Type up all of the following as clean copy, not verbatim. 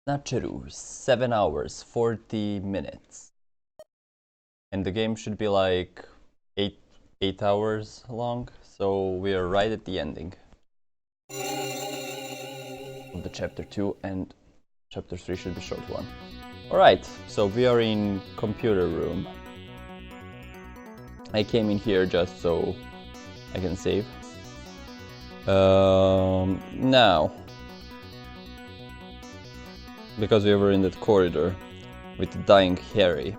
Snatcher, 7 hours, 40 minutes. And the game should be like 8 hours long, so we are right at the ending of the chapter 2, and chapter 3 should be short one. Alright, so we are in computer room. I came in here just so I can save. Now, because we were in that corridor with the dying Harry.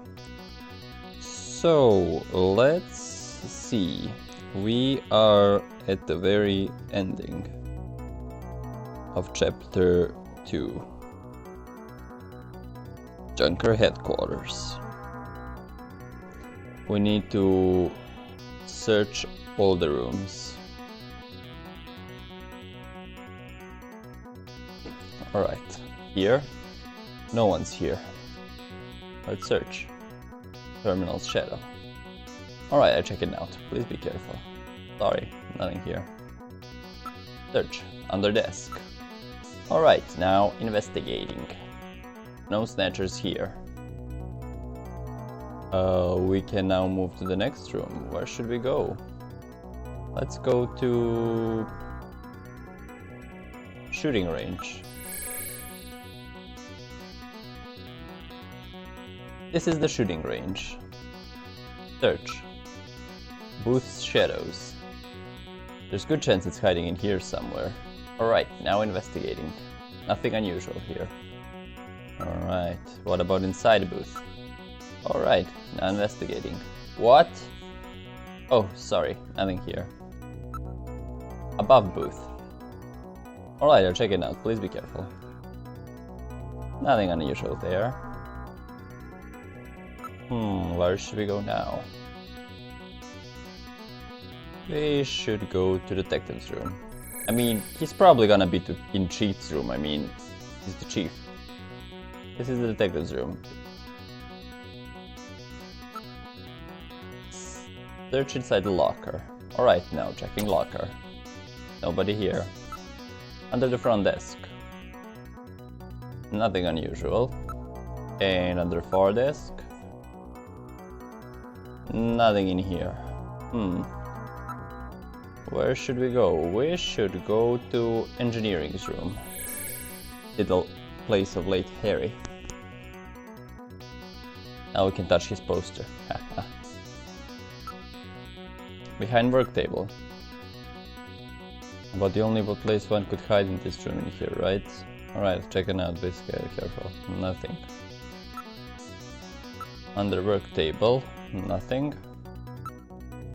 So, let's see. We are at the very ending of chapter 2. Junker headquarters. We need to search all the rooms. Alright, here. No one's here. Let's search. Terminal's shadow. Alright, I check it out. Please be careful. Sorry, nothing here. Search. Under desk. Alright, now investigating. No snatchers here. We can now move to the next room. Where should we go? Let's go to shooting range. This is the shooting range. Search. Booth's shadows. There's good chance it's hiding in here somewhere. Alright, now investigating. Nothing unusual here. Alright, what about inside the booth? Alright, now investigating. What? Oh, sorry, nothing here. Above booth. Alright, I'll check it out, please be careful. Nothing unusual there. Where should we go now? We should go to the detective's room. I mean, he's probably gonna be in Chief's room. I mean, he's the chief. This is the detective's room. Search inside the locker. Alright, now checking locker. Nobody here. Under the front desk. Nothing unusual. And under far desk. Nothing in here. Where should we go? We should go to engineering's room. Little place of late Harry. Now we can touch his poster. Behind work table. About the only place one could hide in this room in here, right? Alright, check it out, be scared, careful. Nothing. Under work table, nothing.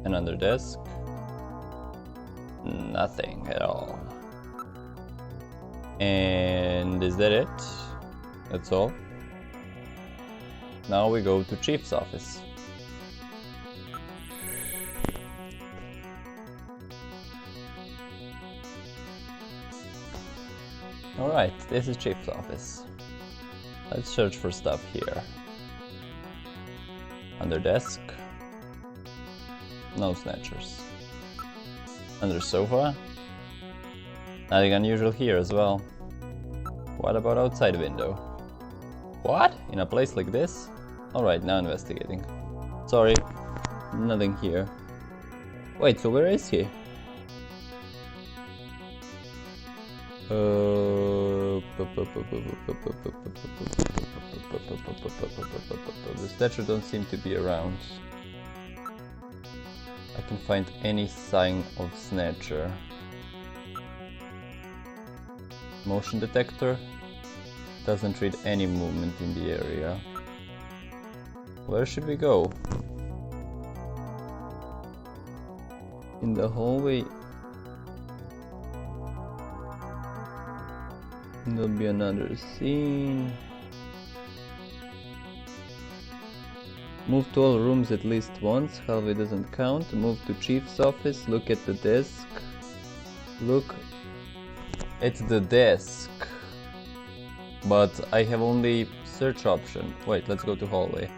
And under desk, nothing at all. And is that it? That's all. Now we go to Chief's office. Alright, this is Chief's office. Let's search for stuff here. Under desk. No snatchers. Under sofa. Nothing unusual here as well. What about outside window? What? In a place like this? Alright, now investigating. Sorry, nothing here. Wait, so where is he? The Snatcher don't seem to be around. I can find any sign of Snatcher. Motion detector doesn't read any movement in the area. Where should we go? In the hallway. There'll be another scene. Move to all rooms at least once. Hallway doesn't count. Move to Chief's office. Look at the desk. Look at the desk. But I have only search option. Wait, let's go to hallway.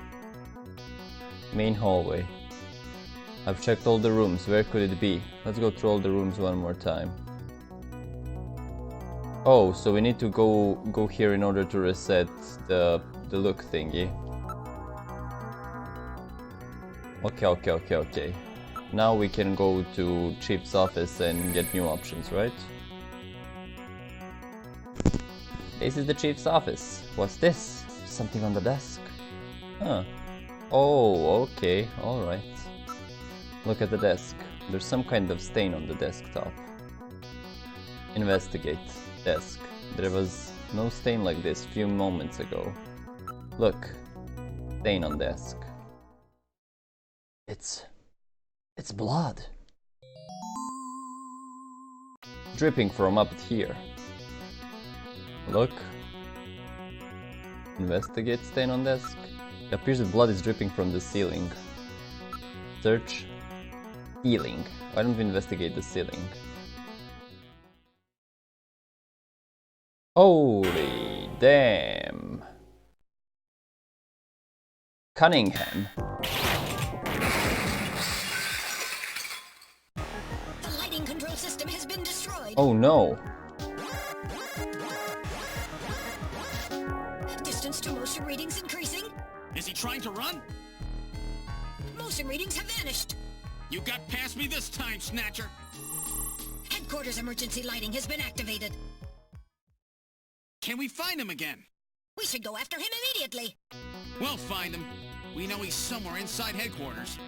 Main hallway. I've checked all the rooms. Where could it be? Let's go through all the rooms one more time. Oh, so we need to go here in order to reset the look thingy. Okay. Now we can go to Chief's office and get new options, right? This is the Chief's office. What's this? Something on the desk? Huh. Oh, okay, alright. Look at the desk. There's some kind of stain on the desktop. Investigate. Desk. There was no stain like this a few moments ago. Look. Stain on desk. It's blood. Dripping from up here. Look. Investigate stain on desk. It appears that blood is dripping from the ceiling. Search. Ceiling. Why don't we investigate the ceiling? Holy damn. Cunningham. The lighting control system has been destroyed. Oh no. Distance to motion readings increasing. Is he trying to run? Motion readings have vanished. You got past me this time, Snatcher. Headquarters emergency lighting has been activated. Can we find him again? We should go after him immediately. We'll find him. We know he's somewhere inside headquarters.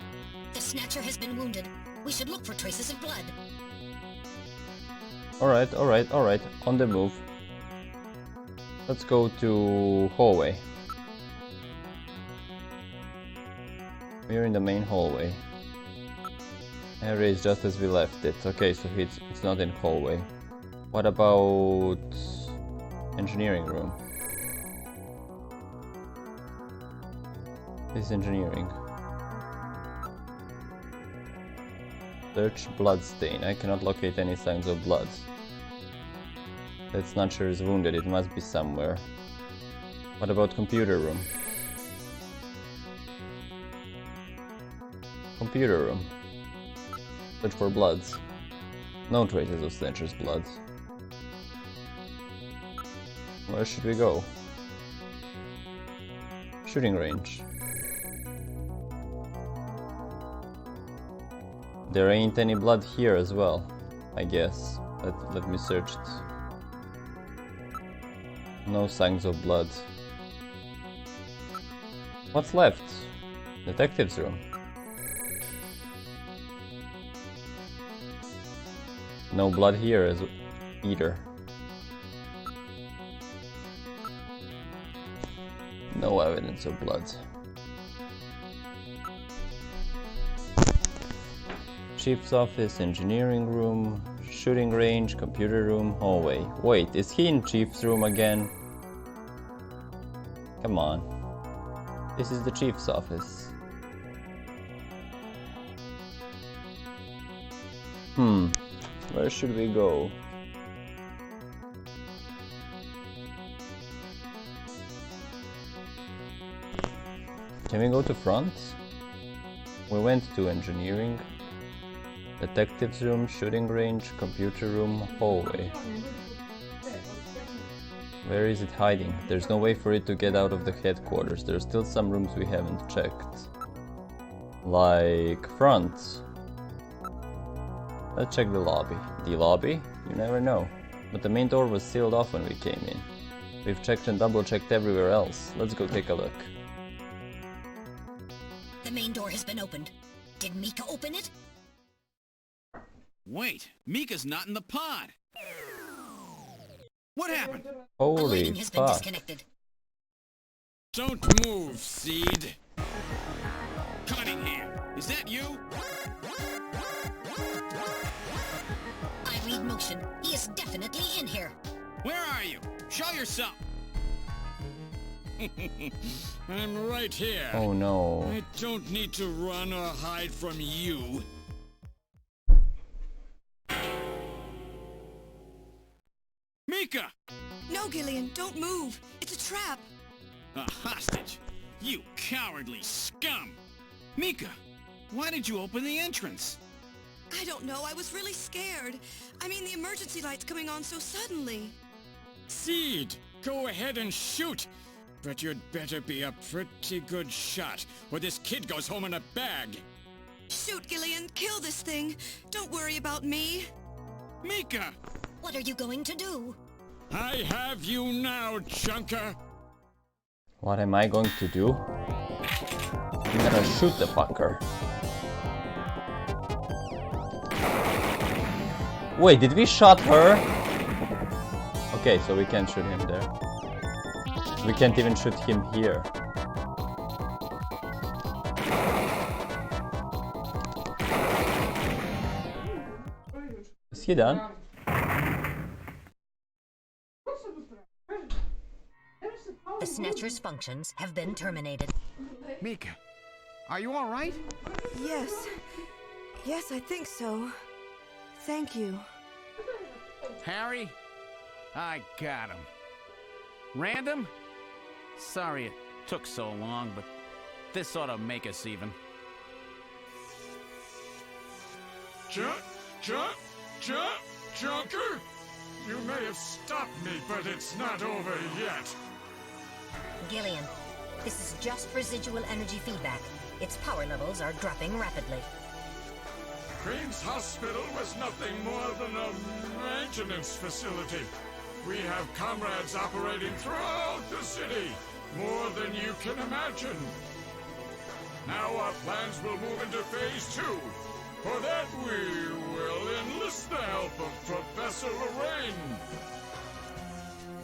The Snatcher has been wounded. We should look for traces of blood. Alright. On the move. Let's go to hallway. We're in the main hallway. Area is just as we left it. Okay, so it's not in hallway. What about engineering room? This is engineering. Search blood stain. I cannot locate any signs of blood. That Snatcher is wounded. It must be somewhere. What about computer room? Computer room. Search for bloods. No traces of Snatcher's blood. Where should we go? Shooting range. There ain't any blood here as well, I guess. Let me search it. No signs of blood. What's left? Detective's room. No blood here as either. No evidence of blood. Chief's office, engineering room, shooting range, computer room, hallway. Wait, is he in Chief's room again? Come on. This is the Chief's office. Where should we go? Can we go to front? We went to engineering. Detective's room, shooting range, computer room, hallway. Where is it hiding? There's no way for it to get out of the headquarters. There's still some rooms we haven't checked. Like front. Let's check the lobby. The lobby? You never know. But the main door was sealed off when we came in. We've checked and double checked everywhere else. Let's go take a look. The main door has been opened. Did Mika open it? Wait, Mika's not in the pod. What happened? The Holy lighting has been fuck. disconnected. Don't move, Seed. Cunningham, is that you? I read motion. He is definitely in here. Where are you? Show yourself. I'm right here. Oh no. I don't need to run or hide from you. Mika! No, Gillian, don't move. It's a trap. A hostage? You cowardly scum! Mika, why did you open the entrance? I don't know. I was really scared. I mean, the emergency light's coming on so suddenly. Seed, go ahead and shoot. But you'd better be a pretty good shot, or this kid goes home in a bag. Shoot, Gillian. Kill this thing. Don't worry about me. Mika! What are you going to do? I have you now, Chunker! What am I going to do? I'm gonna shoot the fucker. Wait, did we shot her? Okay, so we can't shoot him there. We can't even shoot him here. Is he done? The Snatcher's functions have been terminated. Mika, are you all right? Yes. Yes, I think so. Thank you. Harry? I got him. Random? Sorry it took so long, but this ought to make us even. Chunker? You may have stopped me, but it's not over yet. Gillian, this is just residual energy feedback. Its power levels are dropping rapidly. Queen's Hospital was nothing more than a maintenance facility. We have comrades operating throughout the city, more than you can imagine. Now our plans will move into phase 2. For that we will enlist the help of Professor Lorraine.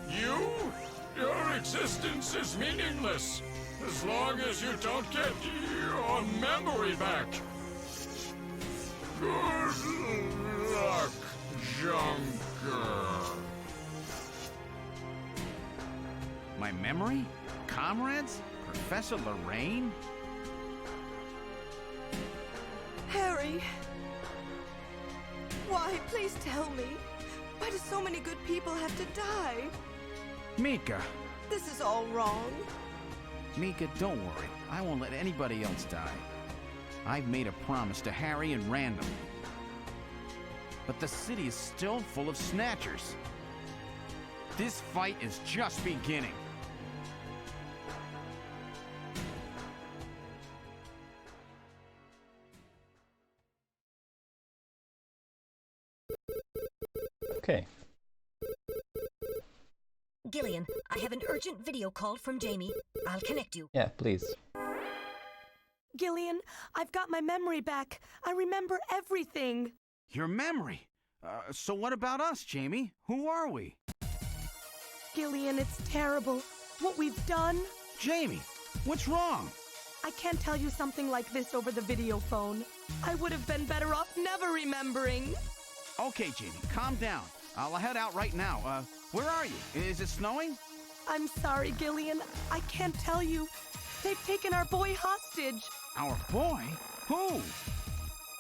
Your existence is meaningless, as long as you don't get your memory back. Good luck, Junker. My memory? Comrades? Professor Lorraine? Harry. Why? Please tell me. Why do so many good people have to die? Mika. This is all wrong. Mika, don't worry. I won't let anybody else die. I've made a promise to Harry and Random. But the city is still full of Snatchers. This fight is just beginning. Okay. Gillian, I have an urgent video call from Jamie. I'll connect you. Yeah, please. Gillian, I've got my memory back. I remember everything. Your memory? So what about us, Jamie? Who are we? Gillian, it's terrible. What we've done. Jamie, what's wrong? I can't tell you something like this over the video phone. I would have been better off never remembering. Okay, Jamie, calm down. I'll head out right now. Where are you? Is it snowing? I'm sorry, Gillian. I can't tell you. They've taken our boy hostage. Our boy? Who?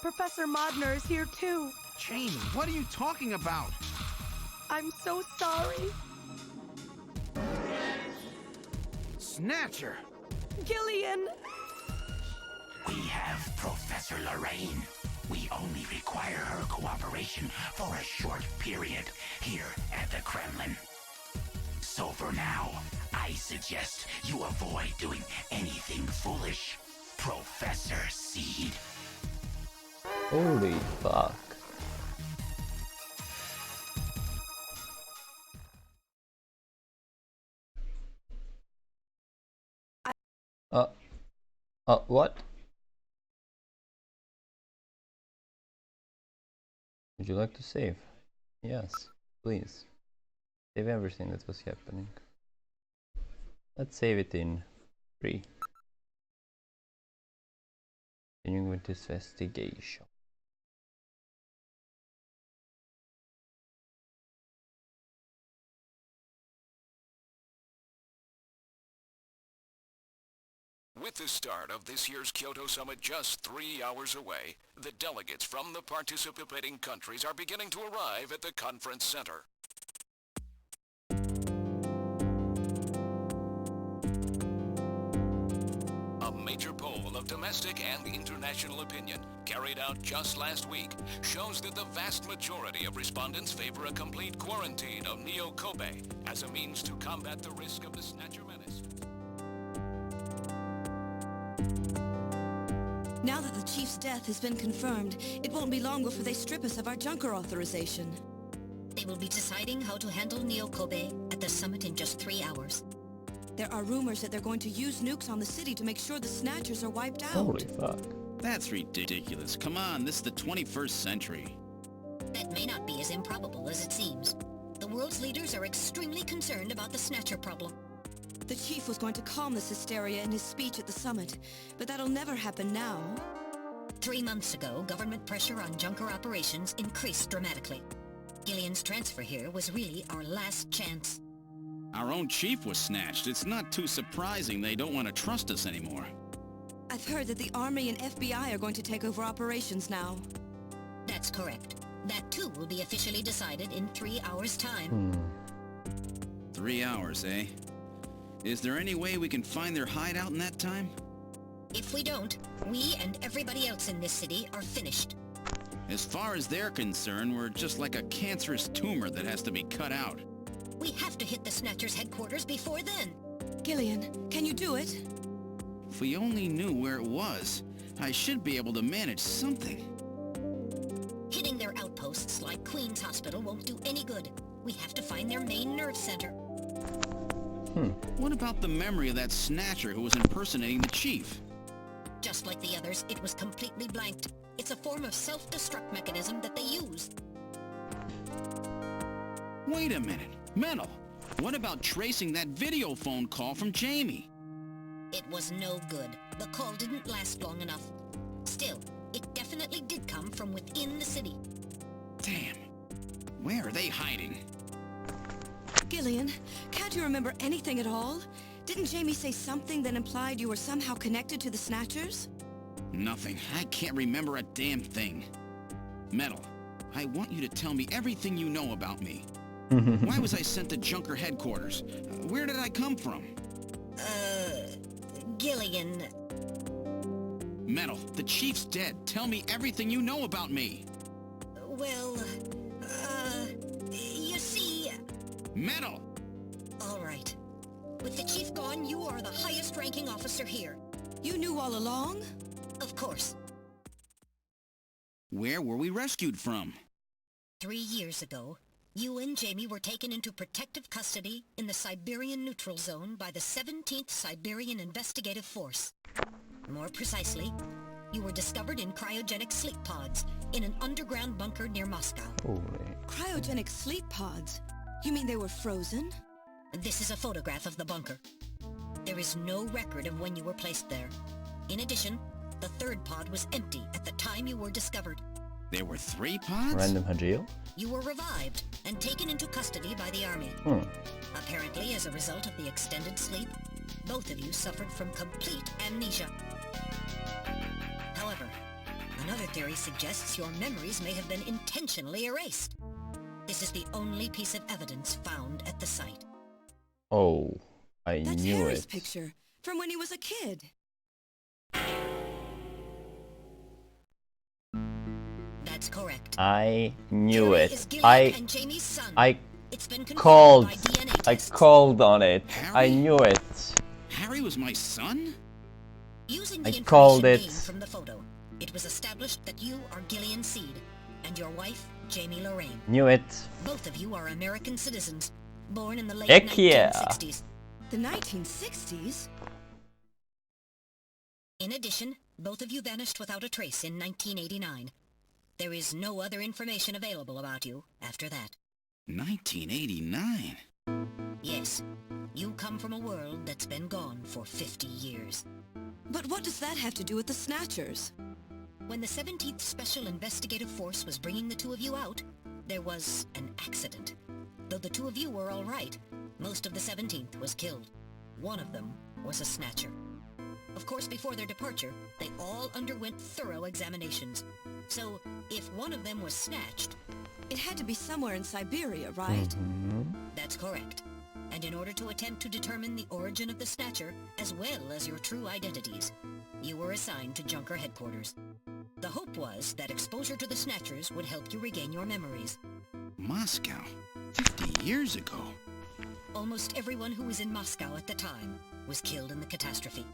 Professor Modner is here too. Jamie, what are you talking about? I'm so sorry. Snatcher! Gillian! We have Professor Lorraine. We only require her cooperation for a short period here at the Kremlin. So for now, I suggest you avoid doing anything foolish, Professor Seed. Holy fuck. What? Would you like to save? Yes, please. Save everything that was happening. Let's save it in 3. Continuing with this investigation. With the start of this year's Kyoto Summit just 3 hours away, the delegates from the participating countries are beginning to arrive at the conference center. A major poll of of domestic and international opinion, carried out just last week, shows that the vast majority of respondents favor a complete quarantine of Neo Kobe as a means to combat the risk of the Snatcher menace. Now that the Chief's death has been confirmed, it won't be long before they strip us of our Junker authorization. They will be deciding how to handle Neo Kobe at the summit in just 3 hours. There are rumors that they're going to use nukes on the city to make sure the Snatchers are wiped out. Holy fuck. That's ridiculous. Come on, this is the 21st century. That may not be as improbable as it seems. The world's leaders are extremely concerned about the Snatcher problem. The Chief was going to calm this hysteria in his speech at the summit, but that'll never happen now. 3 months ago, government pressure on Junker operations increased dramatically. Gillian's transfer here was really our last chance. Our own chief was snatched. It's not too surprising they don't want to trust us anymore. I've heard that the Army and FBI are going to take over operations now. That's correct. That too will be officially decided in 3 hours' time. 3 hours, eh? Is there any way we can find their hideout in that time? If we don't, we and everybody else in this city are finished. As far as they're concerned, we're just like a cancerous tumor that has to be cut out. We have to hit the Snatcher's headquarters before then. Gillian, can you do it? If we only knew where it was, I should be able to manage something. Hitting their outposts like Queen's Hospital won't do any good. We have to find their main nerve center. What about the memory of that Snatcher who was impersonating the chief? Just like the others, it was completely blanked. It's a form of self-destruct mechanism that they use. Wait a minute. Mental. What about tracing that video phone call from Jamie? It was no good. The call didn't last long enough. Still, it definitely did come from within the city. Damn. Where are they hiding? Gillian, can't you remember anything at all? Didn't Jamie say something that implied you were somehow connected to the Snatchers? Nothing. I can't remember a damn thing. Metal, I want you to tell me everything you know about me. Why was I sent to Junker headquarters? Where did I come from? Gillian... Metal, the chief's dead. Tell me everything you know about me. Well, you see... Metal! All right. With the chief gone, you are the highest-ranking officer here. You knew all along? Of course. Where were we rescued from? 3 years ago, you and Jamie were taken into protective custody in the Siberian Neutral Zone by the 17th Siberian Investigative Force. More precisely, you were discovered in cryogenic sleep pods in an underground bunker near Moscow. Cryogenic sleep pods? You mean they were frozen? This is a photograph of the bunker. There is no record of when you were placed there. In addition, the third pod was empty at the time you were discovered. There were 3 pods? Random Hajil? You were revived and taken into custody by the army. Apparently, as a result of the extended sleep, both of you suffered from complete amnesia. However, another theory suggests your memories may have been intentionally erased. This is the only piece of evidence found at the site. Oh, I That's knew Harry's it. picture, from when he was a kid. That's correct. I knew Harry it. is Gillian and Jamie's son. I It's been confirmed called. by DNA I tests. called on it. I Harry? knew it. Harry was my son? Using the I called information it. gained from the photo, it was established that you are Gillian Seed and your wife, Jamie Lorraine. Knew it. Both of you are American citizens, born in the late Heck yeah. 1960s. The 1960s? In addition, both of you vanished without a trace in 1989. There is no other information available about you after that. 1989? Yes, you come from a world that's been gone for 50 years. But what does that have to do with the Snatchers? When the 17th Special Investigative Force was bringing the two of you out, there was an accident. Though the two of you were all right, most of the 17th was killed. One of them was a Snatcher. Of course, before their departure, they all underwent thorough examinations. So, if one of them was snatched... It had to be somewhere in Siberia, right? That's correct. And in order to attempt to determine the origin of the Snatcher, as well as your true identities, you were assigned to Junker headquarters. The hope was that exposure to the Snatchers would help you regain your memories. Moscow? 50 years ago? Almost everyone who was in Moscow at the time was killed in the catastrophe.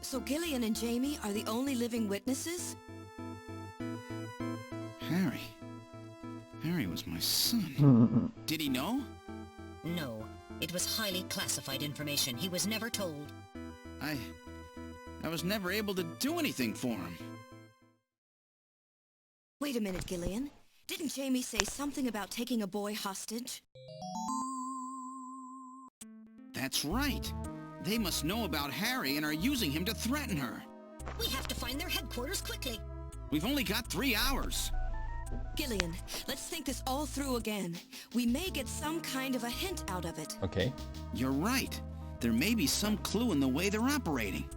So Gillian and Jamie are the only living witnesses? Harry. Harry was my son. Did he know? No, it was highly classified information. He was never told. I was never able to do anything for him. Wait a minute, Gillian. Didn't Jamie say something about taking a boy hostage? That's right. They must know about Harry and are using him to threaten her. We have to find their headquarters quickly. We've only got 3 hours. Gillian, let's think this all through again. We may get some kind of a hint out of it. Okay. You're right. There may be some clue in the way they're operating.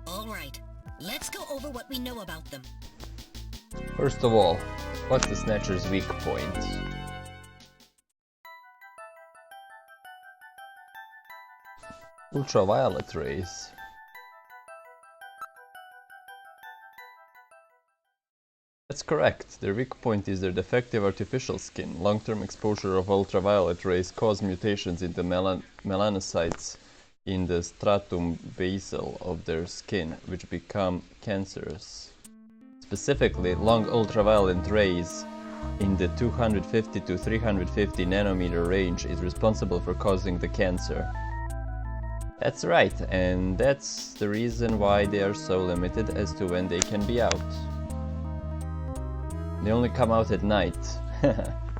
All right, let's go over what we know about them. First of all, what's the Snatcher's weak point? Ultraviolet rays. That's correct. Their weak point is their defective artificial skin. Long-term exposure of ultraviolet rays cause mutations in the melanocytes in the stratum basal of their skin, which become cancerous. Specifically, long ultraviolet rays in the 250 to 350 nanometer range is responsible for causing the cancer. That's right, and that's the reason why they are so limited as to when they can be out. They only come out at night,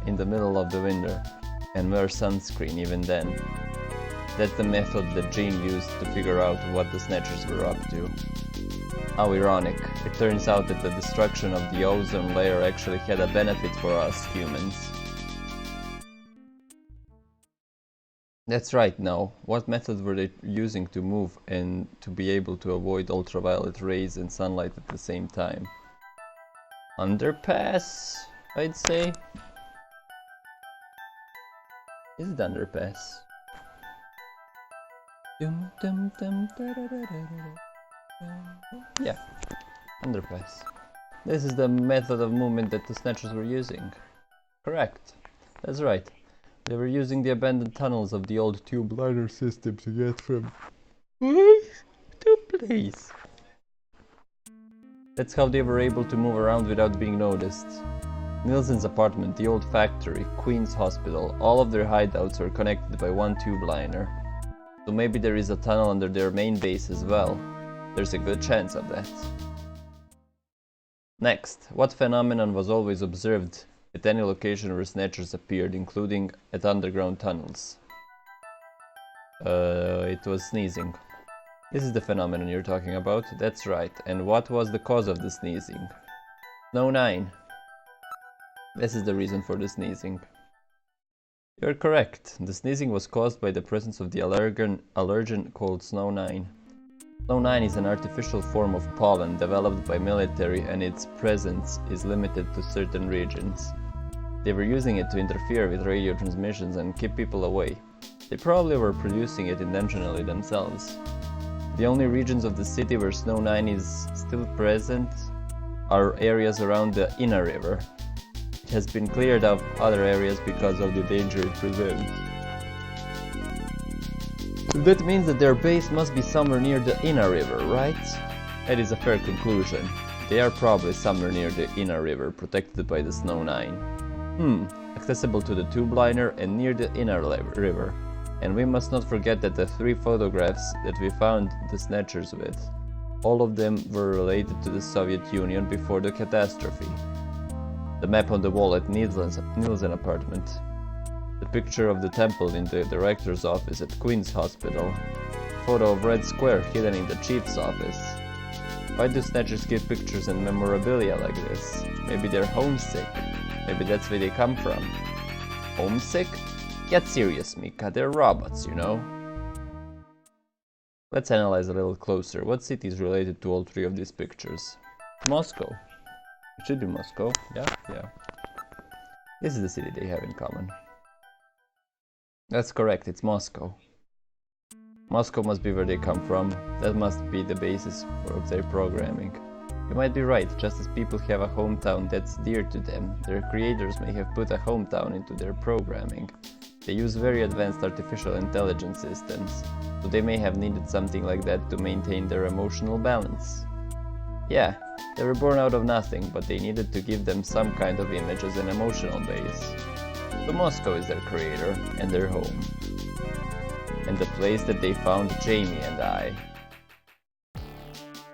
in the middle of the winter, and wear sunscreen even then. That's the method that Jean used to figure out what the Snatchers were up to. How ironic. It turns out that the destruction of the ozone layer actually had a benefit for us humans. That's right. Now, what method were they using to move and to be able to avoid ultraviolet rays and sunlight at the same time? Underpass, I'd say. Is it underpass? Yeah, underpass. This is the method of movement that the Snatchers were using. Correct. That's right. They were using the abandoned tunnels of the old tube liner system to get from place to place. That's how they were able to move around without being noticed. Nielsen's apartment, the old factory, Queen's Hospital, all of their hideouts are connected by one tube liner. So maybe there is a tunnel under their main base as well. There's a good chance of that. Next, what phenomenon was always observed at any location where Snatchers appeared, including at underground tunnels? It was sneezing. This is the phenomenon you're talking about. That's right. And what was the cause of the sneezing? Snow 9. This is the reason for the sneezing. You're correct. The sneezing was caused by the presence of the allergen called Snow 9. Snow 9 is an artificial form of pollen developed by military, and its presence is limited to certain regions. They were using it to interfere with radio transmissions and keep people away. They probably were producing it intentionally themselves. The only regions of the city where Snow 9 is still present are areas around the Inner River. It has been cleared of other areas because of the danger it presents. That means that their base must be somewhere near the Inner River, right? That is a fair conclusion. They are probably somewhere near the Inner River, protected by the Snow 9. Accessible to the tube liner and near the Inner River. And we must not forget that the 3 photographs that we found the Snatchers with, all of them were related to the Soviet Union before the catastrophe. The map on the wall at Nielsen apartment, the picture of the temple in the director's office at Queen's Hospital, photo of Red Square hidden in the chief's office. Why do Snatchers give pictures and memorabilia like this? Maybe they're homesick. Maybe that's where they come from. Homesick? Get serious, Mika, they're robots, you know. Let's analyze a little closer. What city is related to all 3 of these pictures? Moscow. It should be Moscow. Yeah. This is the city they have in common. That's correct, it's Moscow. Moscow must be where they come from. That must be the basis of their programming. You might be right, just as people have a hometown that's dear to them, their creators may have put a hometown into their programming. They use very advanced artificial intelligence systems, so they may have needed something like that to maintain their emotional balance. Yeah, they were born out of nothing, but they needed to give them some kind of image as an emotional base. So Moscow is their creator and their home. And the place that they found Jamie and I.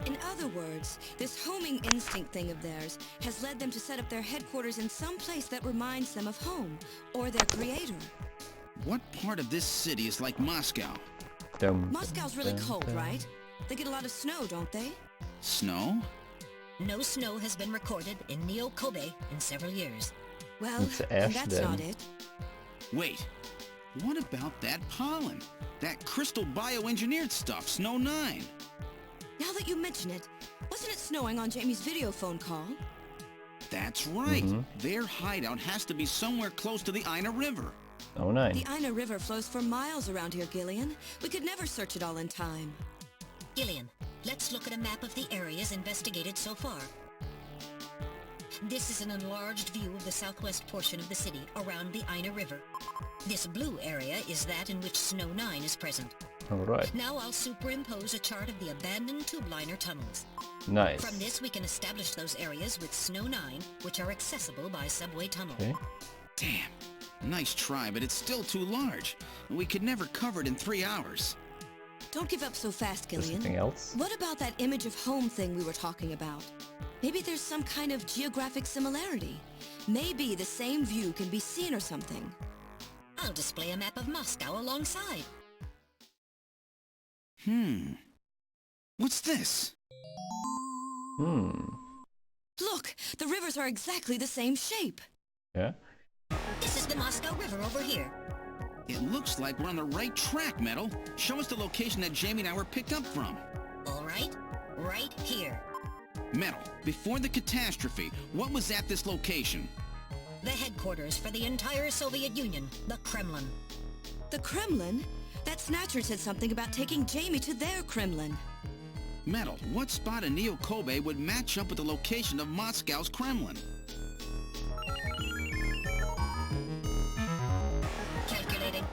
In other words, this homing instinct thing of theirs has led them to set up their headquarters in some place that reminds them of home, or their creator. What part of this city is like Moscow? Moscow's really cold, right? They get a lot of snow, don't they? Snow? No snow has been recorded in Neo-Kobe in several years. Well, It's and ash that's then. not it. Wait, what about that pollen? That crystal bioengineered stuff, Snow 9? Now that you mention it, wasn't it snowing on Jamie's video phone call? That's right. Their hideout has to be somewhere close to the Ina River. Oh, nice. The Ina River flows for miles around here, Gillian. We could never search it all in time. Gillian, let's look at a map of the areas investigated so far. This is an enlarged view of the southwest portion of the city around the Ina River. This blue area is that in which Snow 9 is present. Alright, Now I'll superimpose a chart of the abandoned tube liner tunnels. nice. From this we can establish those areas with Snow 9, which are accessible by subway tunnel. Okay. Damn. Nice try, but it's still too large. We could never cover it in 3 hours. Don't give up so fast, There's Gillian. something else? What about that image of home thing we were talking about? Maybe there's some kind of geographic similarity. Maybe the same view can be seen or something. I'll display a map of Moscow alongside. What's this? Look, the rivers are exactly the same shape. Yeah? This is the Moscow River over here. It looks like we're on the right track, Metal. Show us the location that Jamie and I were picked up from. All right, right here. Metal, before the catastrophe, what was at this location? The headquarters for the entire Soviet Union, the Kremlin. The Kremlin? That Snatcher said something about taking Jamie to their Kremlin. Metal, what spot in Neo-Kobe would match up with the location of Moscow's Kremlin? Calculating.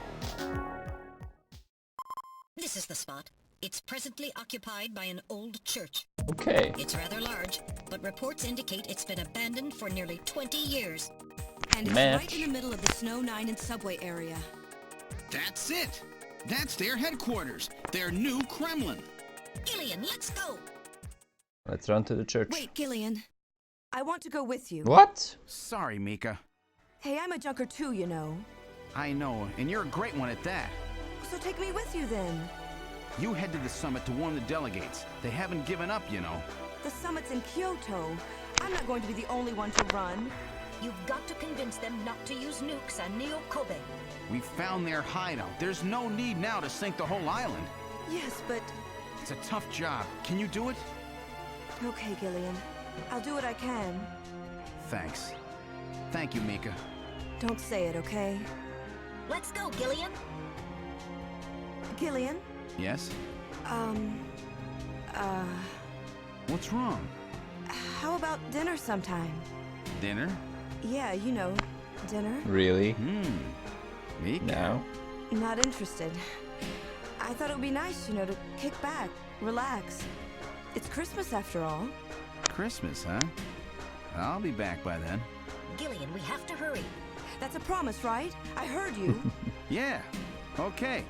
This is the spot. It's presently occupied by an old church. Okay. It's rather large, but reports indicate it's been abandoned for nearly 20 years. And it's Match. right in the middle of the Snow 9 and subway area. That's it! That's their headquarters, their new Kremlin. Gillian, let's go! Let's run to the church. Wait, Gillian. I want to go with you. What? Sorry, Mika. Hey, I'm a junker too, you know. I know, and you're a great one at that. So take me with you then. You head to the summit to warn the delegates. They haven't given up, you know. The summit's in Kyoto. I'm not going to be the only one to run. You've got to convince them not to use nukes on Neo-Kobe. We found their hideout. There's no need now to sink the whole island. Yes, but... It's a tough job. Can you do it? Okay, Gillian. I'll do what I can. Thanks. Thank you, Mika. Don't say it, okay? Let's go, Gillian! Gillian? Yes? What's wrong? How about dinner sometime? Dinner? Yeah, you know, dinner. Really? Mika? Now? Not interested. I thought it would be nice, you know, to kick back, relax. It's Christmas after all. Christmas, huh? I'll be back by then. Gillian, we have to hurry. That's a promise, right? I heard you. Yeah, okay.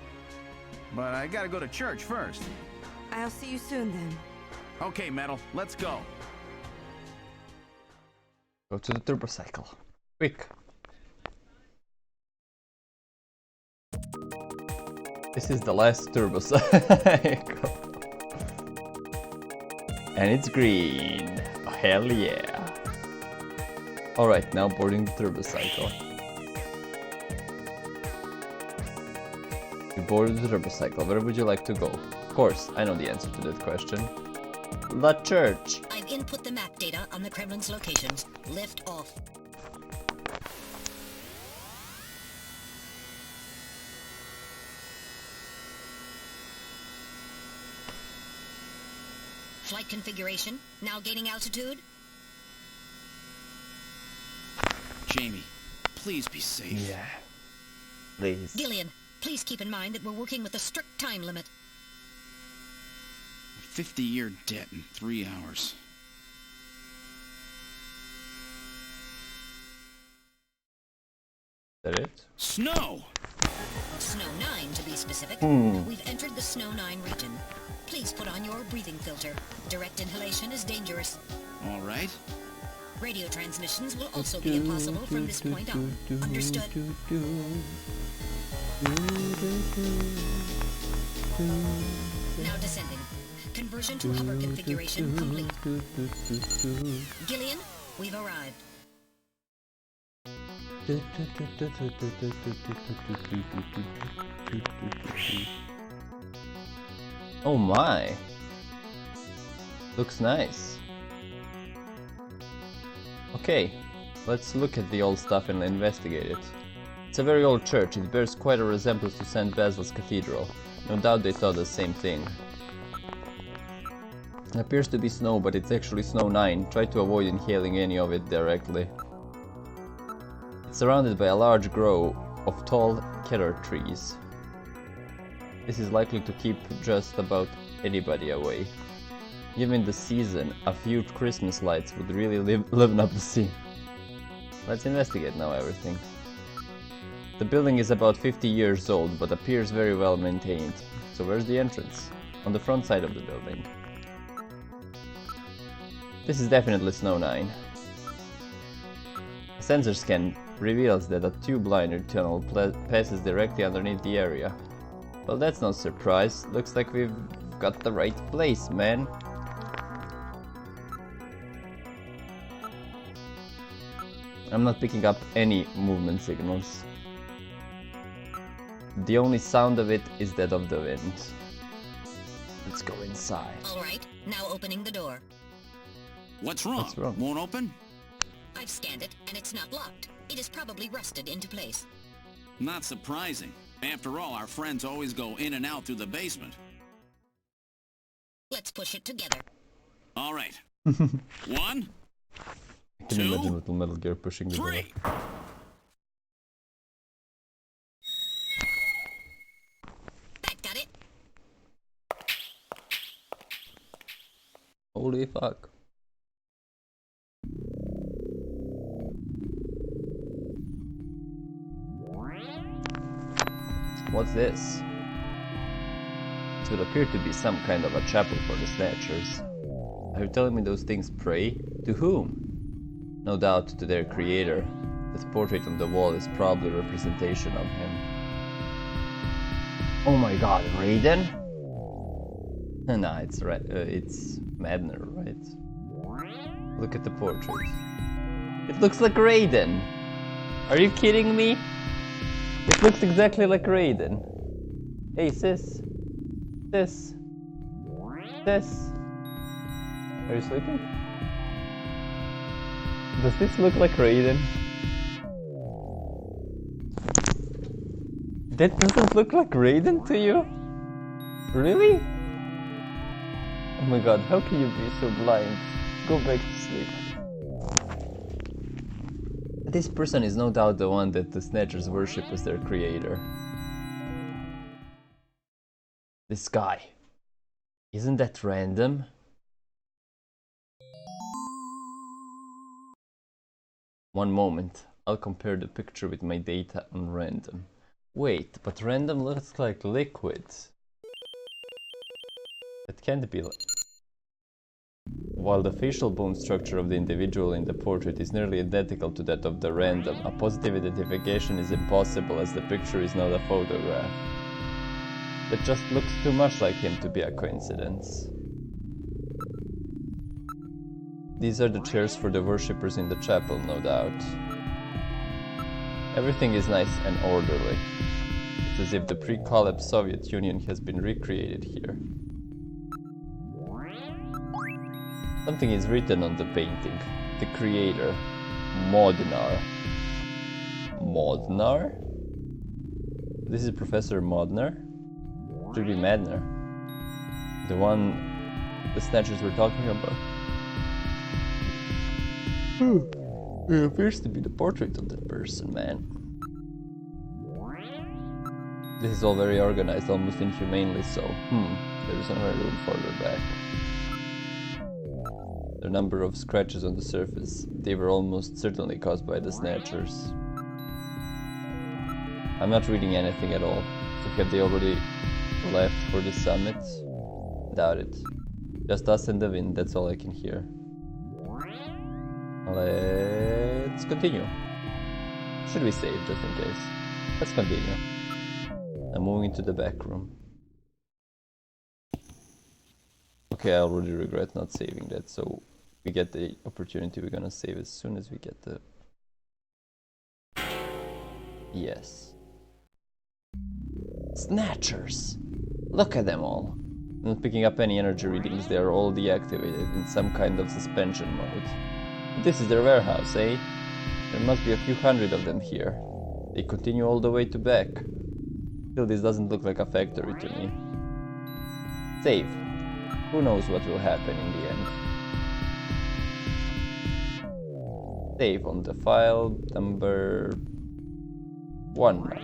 But I gotta go to church first. I'll see you soon then. Okay, Metal, let's go. Go to the turbo cycle. Quick. This is the last turbo cycle. And it's green. Oh, hell yeah. Alright, now boarding the turbo cycle. You boarded the turbo cycle. Where would you like to go? Of course, I know the answer to that question. The church. I've input the map data on the Kremlin's locations. Lift off. Flight configuration, now gaining altitude. Jamie, please be safe. Yeah. Please. Gillian, please keep in mind that we're working with a strict time limit. A 50-year debt in 3 hours. Is that it? Snow! Snow 9, to be specific. We've entered the Snow 9 region. Please put on your breathing filter. Direct inhalation is dangerous. All right. Radio transmissions will also be impossible from this point on. Understood? Now descending. Conversion to hover configuration complete. Gillian, we've arrived. Oh my! Looks nice. Okay, let's look at the old stuff and investigate it. It's a very old church. It bears quite a resemblance to St. Basil's Cathedral. No doubt they thought the same thing. It appears to be snow, but it's actually Snow 9. Try to avoid inhaling any of it directly. It's surrounded by a large grove of tall cedar trees. This is likely to keep just about anybody away. Given the season, a few Christmas lights would really liven up the scene. Let's investigate now everything. The building is about 50 years old, but appears very well maintained. So where's the entrance? On the front side of the building. This is definitely Snow 9. A sensor scan reveals that a tube liner tunnel passes directly underneath the area. Well, that's no surprise. Looks like we've got the right place, man. I'm not picking up any movement signals. The only sound of it is that of the wind. Let's go inside. Alright, now opening the door. What's wrong? What's wrong? Won't open? I've scanned it, and it's not locked. It is probably rusted into place. Not surprising. After all, our friends always go in and out through the basement. Let's push it together. All right. 1, I can imagine little Metal Gear pushing the door. 3. That got it. Holy fuck. What's this? This would appear to be some kind of a chapel for the Snatchers. Are you telling me those things pray? To whom? No doubt to their creator. That portrait on the wall is probably a representation of him. Oh my god, Raiden? Nah, it's Madner, right? Look at the portrait. It looks like Raiden! Are you kidding me? It looks exactly like Raiden. Hey sis. Sis. Sis. Are you sleeping? Does this look like Raiden? That doesn't look like Raiden to you? Really? Oh my god, how can you be so blind? Go back to sleep. This person is no doubt the one that the Snatchers worship as their creator. This guy. Isn't that random? One moment. I'll compare the picture with my data on random. Wait, but random looks like liquid. That can't be like... While the facial bone structure of the individual in the portrait is nearly identical to that of the random, a positive identification is impossible as the picture is not a photograph. That just looks too much like him to be a coincidence. These are the chairs for the worshippers in the chapel, no doubt. Everything is nice and orderly. It's as if the pre-collapse Soviet Union has been recreated here. Something is written on the painting. The creator. Modnar. Modnar? This is Professor Modnar? Should be Madner. The one the Snatchers we're talking about. It appears to be the portrait of that person, man. This is all very organized, almost inhumanely so. There is another room further back. The number of scratches on the surface, they were almost certainly caused by the Snatchers. I'm not reading anything at all, so have they already left for the summit? Doubt it. Just us and the wind, that's all I can hear. Let's continue. Should we save just in case? Let's continue. I'm moving to the back room. Okay, I already regret not saving that, so we get the opportunity, we're gonna save as soon as we get the... Yes. Snatchers! Look at them all! I'm not picking up any energy readings, they are all deactivated in some kind of suspension mode. This is their warehouse, eh? There must be a few hundred of them here. They continue all the way to back. Still, this doesn't look like a factory to me. Save. Who knows what will happen in the end. Save on the file number 1 now.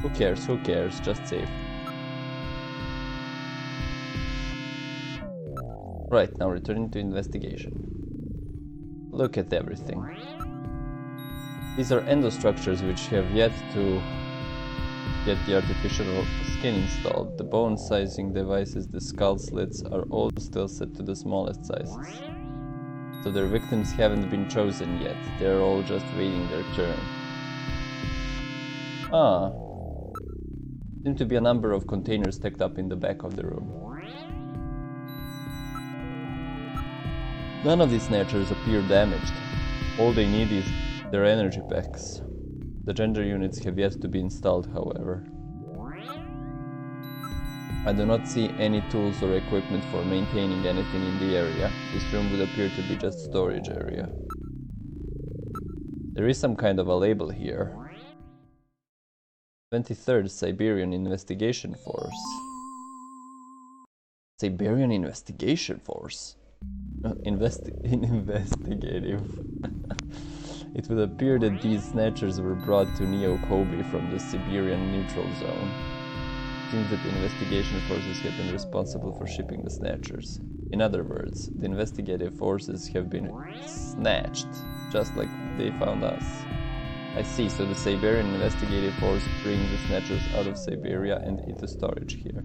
Who cares, just save. Right, now returning to investigation. Look at everything. These are endostructures which have yet to get the artificial skin installed. The bone sizing devices, the skull slits are all still set to the smallest sizes. So their victims haven't been chosen yet, they're all just waiting their turn. Seem to be a number of containers stacked up in the back of the room. None of these Snatchers appear damaged. All they need is their energy packs. The gender units have yet to be installed, however. I do not see any tools or equipment for maintaining anything in the area. This room would appear to be just storage area. There is some kind of a label here. 23rd Siberian Investigation Force. Siberian Investigation Force? Investigative. It would appear that these Snatchers were brought to Neo Kobe from the Siberian Neutral Zone. It seems that the investigation forces have been responsible for shipping the Snatchers. In other words, the investigative forces have been snatched, just like they found us. I see, so the Siberian Investigative Force brings the Snatchers out of Siberia and into storage here.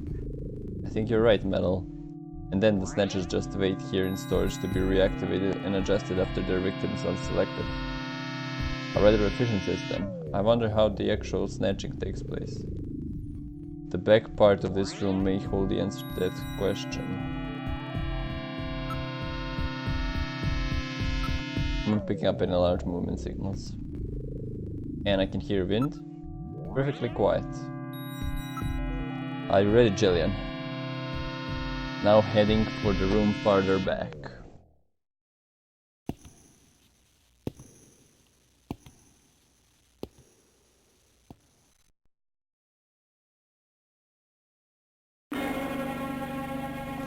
I think you're right, Metal. And then the Snatchers just wait here in storage to be reactivated and adjusted after their victims are selected. A rather efficient system. I wonder how the actual snatching takes place. The back part of this room may hold the answer to that question. I'm not picking up any large movement signals. And I can hear wind. Perfectly quiet. Are you ready, Jillian? Now heading for the room farther back.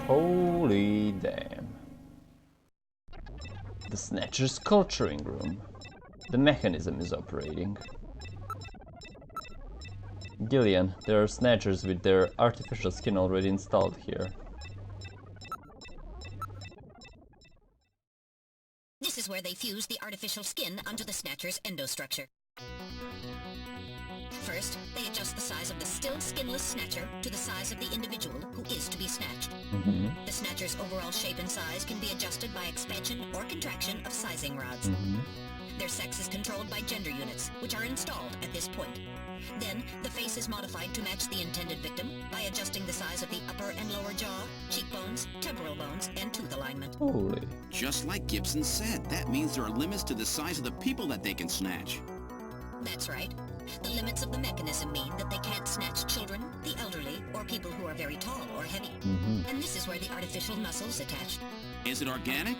Holy damn. The Snatcher's culturing room. The mechanism is operating. Gillian, there are Snatchers with their artificial skin already installed here. This is where they fuse the artificial skin onto the Snatcher's endostructure. First, they adjust the size of the still skinless Snatcher to the size of the individual who is to be snatched. The Snatcher's overall shape and size can be adjusted by expansion or contraction of sizing rods. Their sex is controlled by gender units, which are installed at this point. Then, the face is modified to match the intended victim by adjusting the size of the upper and lower jaw, cheekbones, temporal bones, and tooth alignment. Holy. Just like Gibson said, that means there are limits to the size of the people that they can snatch. That's right. The limits of the mechanism mean that they can't snatch children, the elderly, or people who are very tall or heavy. And this is where the artificial muscle's attached. Is it organic?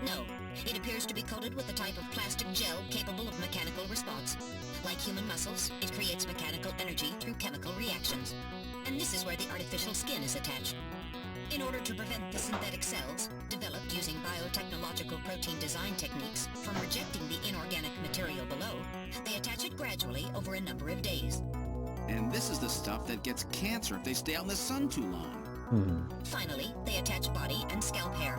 No. It appears to be coated with a type of plastic gel capable of mechanical response. Like human muscles, it creates mechanical energy through chemical reactions. And this is where the artificial skin is attached. In order to prevent the synthetic cells, developed using biotechnological protein design techniques, from rejecting the inorganic material below, they attach it gradually over a number of days. And this is the stuff that gets cancer if they stay out in the sun too long. Finally, they attach body and scalp hair.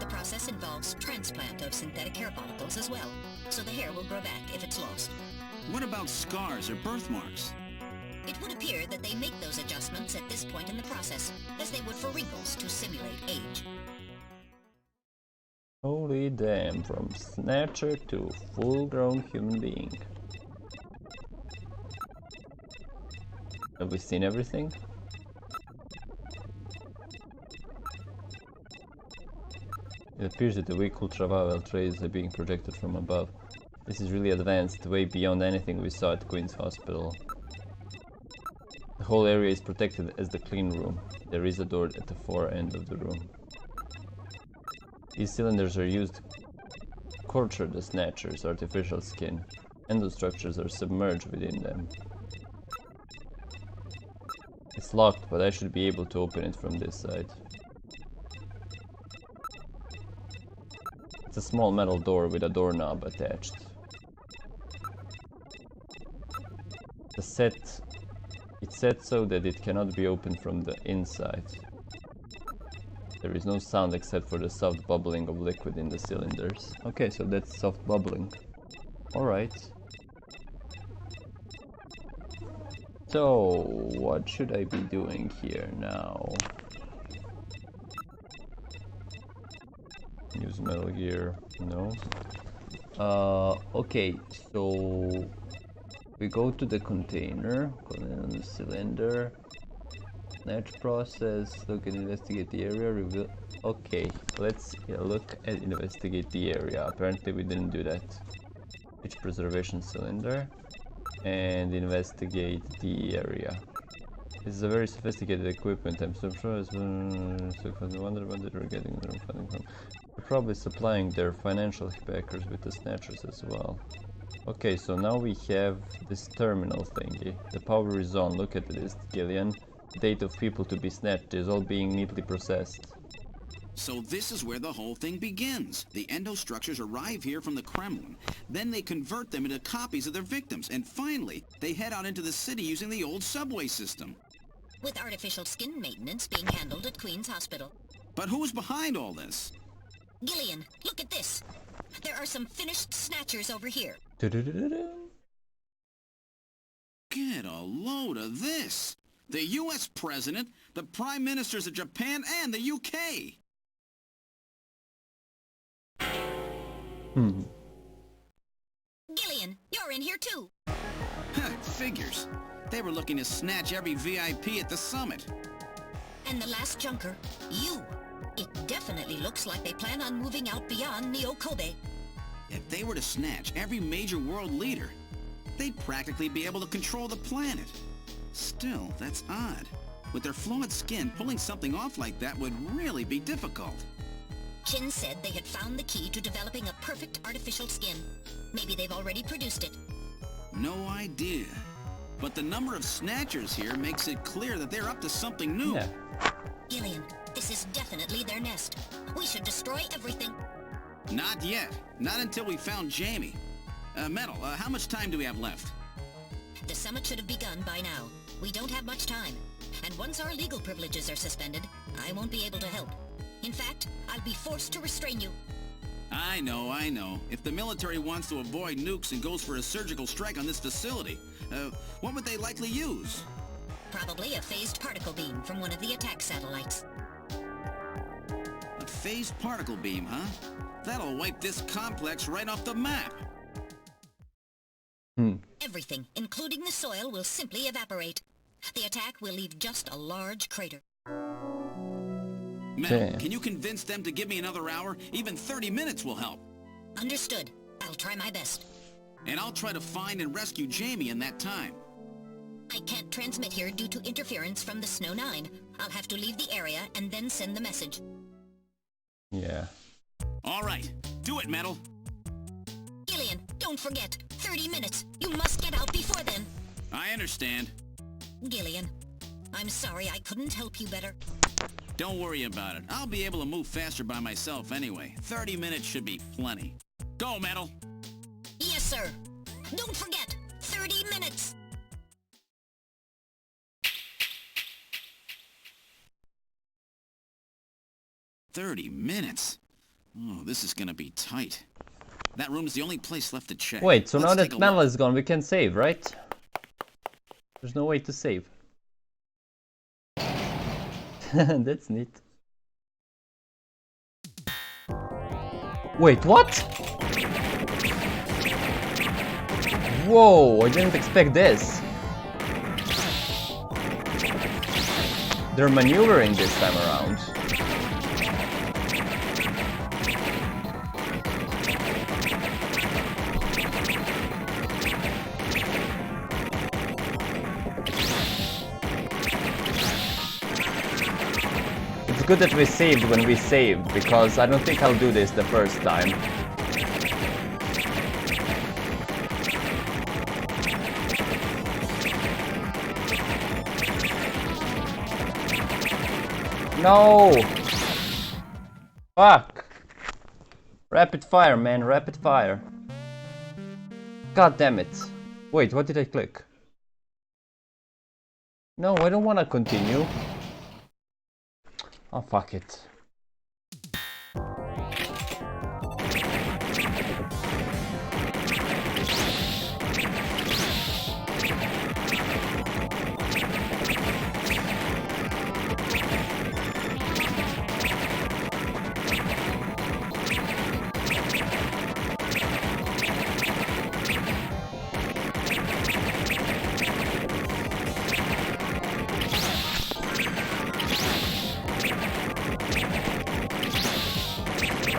The process involves transplant of synthetic hair follicles as well, so the hair will grow back if it's lost. What about scars or birthmarks? It would appear that they make those adjustments at this point in the process, as they would for wrinkles to simulate age. Holy damn, from Snatcher to full-grown human being. Have we seen everything? It appears that the weak ultraviolet rays are being projected from above. This is really advanced, way beyond anything we saw at Queen's Hospital. The whole area is protected as the clean room. There is a door at the far end of the room. These cylinders are used to culture the Snatcher's artificial skin. Endostructures are submerged within them. It's locked, but I should be able to open it from this side. It's a small metal door with a doorknob attached. It's set so that it cannot be opened from the inside. There is no sound except for the soft bubbling of liquid in the cylinders. Okay, so that's soft bubbling. Alright. So, what should I be doing here now? Use Metal Gear, no. Okay, so we go to the container, go on the cylinder, snatch process, look and investigate the area, reveal. Okay, let's look and investigate the area. Apparently we didn't do that. Which preservation cylinder? And investigate the area. This is a very sophisticated equipment. I'm so sure it's I wonder what they're getting their funding from. They're probably supplying their financial backers with the Snatchers as well. Okay, so now we have this terminal thingy. The power is on. Look at this, Gillian. Date of people to be snatched is all being neatly processed. So this is where the whole thing begins. The endostructures arrive here from the Kremlin. Then they convert them into copies of their victims. And finally, they head out into the city using the old subway system. With artificial skin maintenance being handled at Queen's Hospital. But who's behind all this? Gillian, look at this. There are some finished Snatchers over here. Get a load of this. The U.S. President, the Prime Ministers of Japan, and the U.K. Gillian, you're in here too. Figures. They were looking to snatch every VIP at the summit. And the last junker, you. It definitely looks like they plan on moving out beyond Neo Kobe. If they were to snatch every major world leader, they'd practically be able to control the planet. Still, that's odd. With their flawed skin, pulling something off like that would really be difficult. Chin said they had found the key to developing a perfect artificial skin. Maybe they've already produced it. No idea. But the number of Snatchers here makes it clear that they're up to something new. Yeah. Gillian, this is definitely their nest. We should destroy everything. Not yet. Not until we found Jamie. Metal, how much time do we have left? The summit should have begun by now. We don't have much time. And once our legal privileges are suspended, I won't be able to help. In fact, I'll be forced to restrain you. I know. If the military wants to avoid nukes and goes for a surgical strike on this facility, what would they likely use? Probably a phased particle beam from one of the attack satellites. A phased particle beam, huh? That'll wipe this complex right off the map. Everything, including the soil, will simply evaporate. The attack will leave just a large crater. Metal, can you convince them to give me another hour? Even 30 minutes will help. Understood. I'll try my best. And I'll try to find and rescue Jamie in that time. I can't transmit here due to interference from the Snow 9. I'll have to leave the area and then send the message. Yeah. All right. Do it, Metal. Gillian, don't forget. 30 minutes. You must get out before then. I understand. Gillian, I'm sorry I couldn't help you better. Don't worry about it. I'll be able to move faster by myself anyway. 30 minutes should be plenty. Go, Metal! Yes, sir. Don't forget, 30 minutes. "30 minutes? Oh, this is gonna be tight. That room's the only place left to check. Wait, so Let's now take that a Metal look. is gone, we can save, right? There's no way to save. That's neat. Wait, what? Whoa, I didn't expect this. They're maneuvering this time around. It's good that we saved when we saved, because I don't think I'll do this the first time. No! Fuck! Rapid fire, man, rapid fire. God damn it. Wait, what did I click? No, I don't want to continue. Oh, fuck it.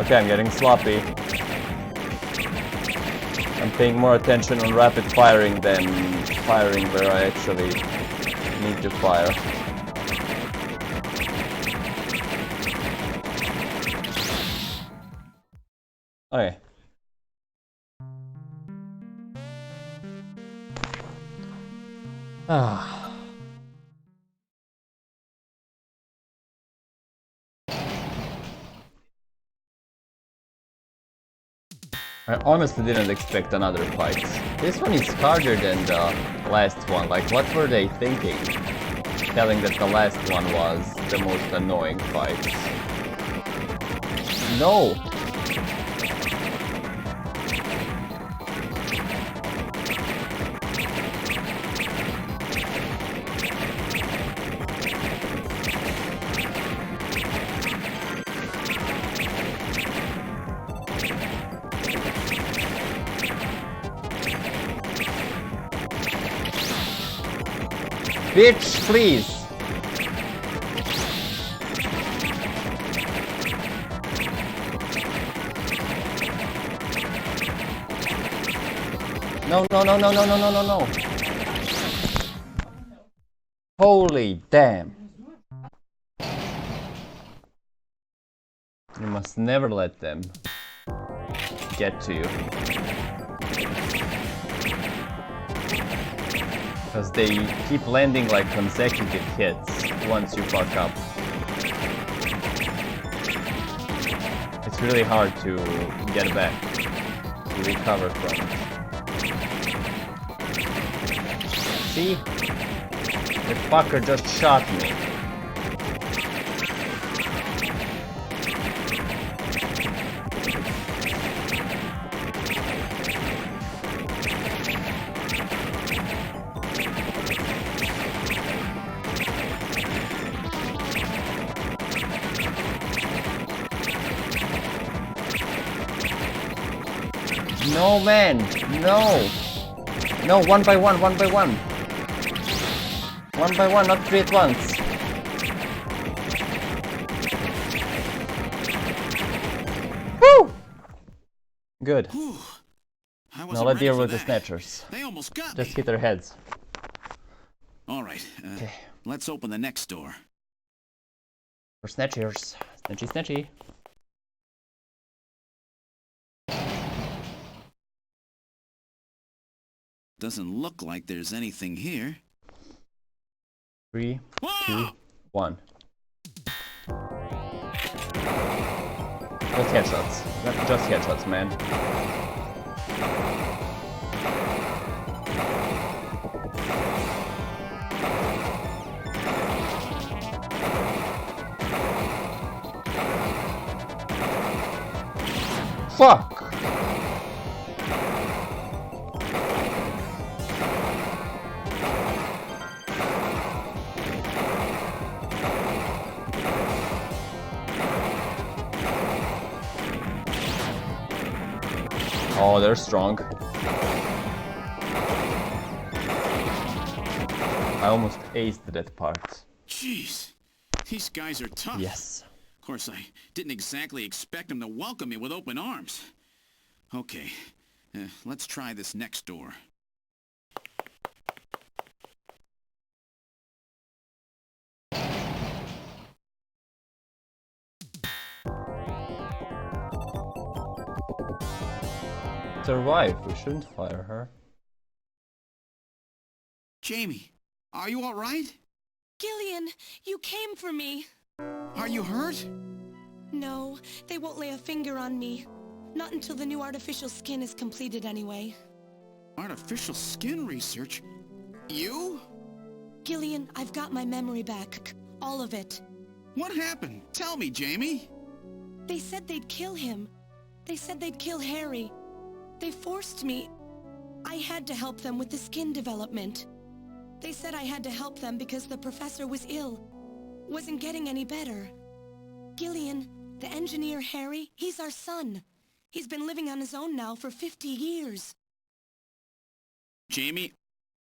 Okay, I'm getting sloppy. I'm paying more attention on rapid firing than firing where I actually need to fire. Okay. Ah. I honestly didn't expect another fight. This one is harder than the last one. Like, what were they thinking? Telling that the last one was the most annoying fight. No! Bitch, please! No, no, no, no, no, no, no, no, no! Holy damn! You must never let them get to you. Because they keep landing like consecutive hits once you fuck up. It's really hard to get back, to recover from it. See? The fucker just shot me. No, man! No! No, one by one, one by one! One by one, not three at once! Woo! Good. Now let's deal with the Snatchers. They almost got Just me. hit their heads. Alright, Okay. let's open the next door. For Snatchers. Snatchy, snatchy. Doesn't look like there's anything here. 3, 2, 1. Just headshots. Just headshots, man. Fuck! Oh, they're strong. I almost aced that part. Jeez, these guys are tough. Yes. Of course, I didn't exactly expect them to welcome me with open arms. Okay, let's try this next door. It's her wife. We shouldn't fire her. Jamie, are you all right? Gillian, you came for me. Are you hurt? No, they won't lay a finger on me. Not until the new artificial skin is completed anyway. Artificial skin research? You? Gillian, I've got my memory back. All of it. What happened? Tell me, Jamie. They said they'd kill him. They said they'd kill Harry. They forced me. I had to help them with the skin development. They said I had to help them because the professor was ill. Wasn't getting any better. Gillian, the engineer Harry, he's our son. He's been living on his own now for 50 years. Jamie,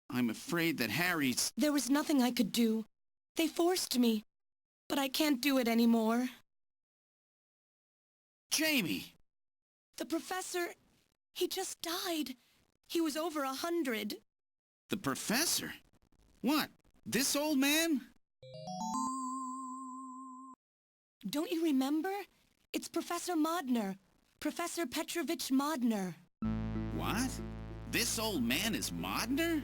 I'm afraid that Harry's... There was nothing I could do. They forced me. But I can't do it anymore. Jamie! The professor, he just died. He was over 100. The professor? What? This old man? Don't you remember? It's Professor Modner. Professor Petrovich Modner. What? This old man is Modner?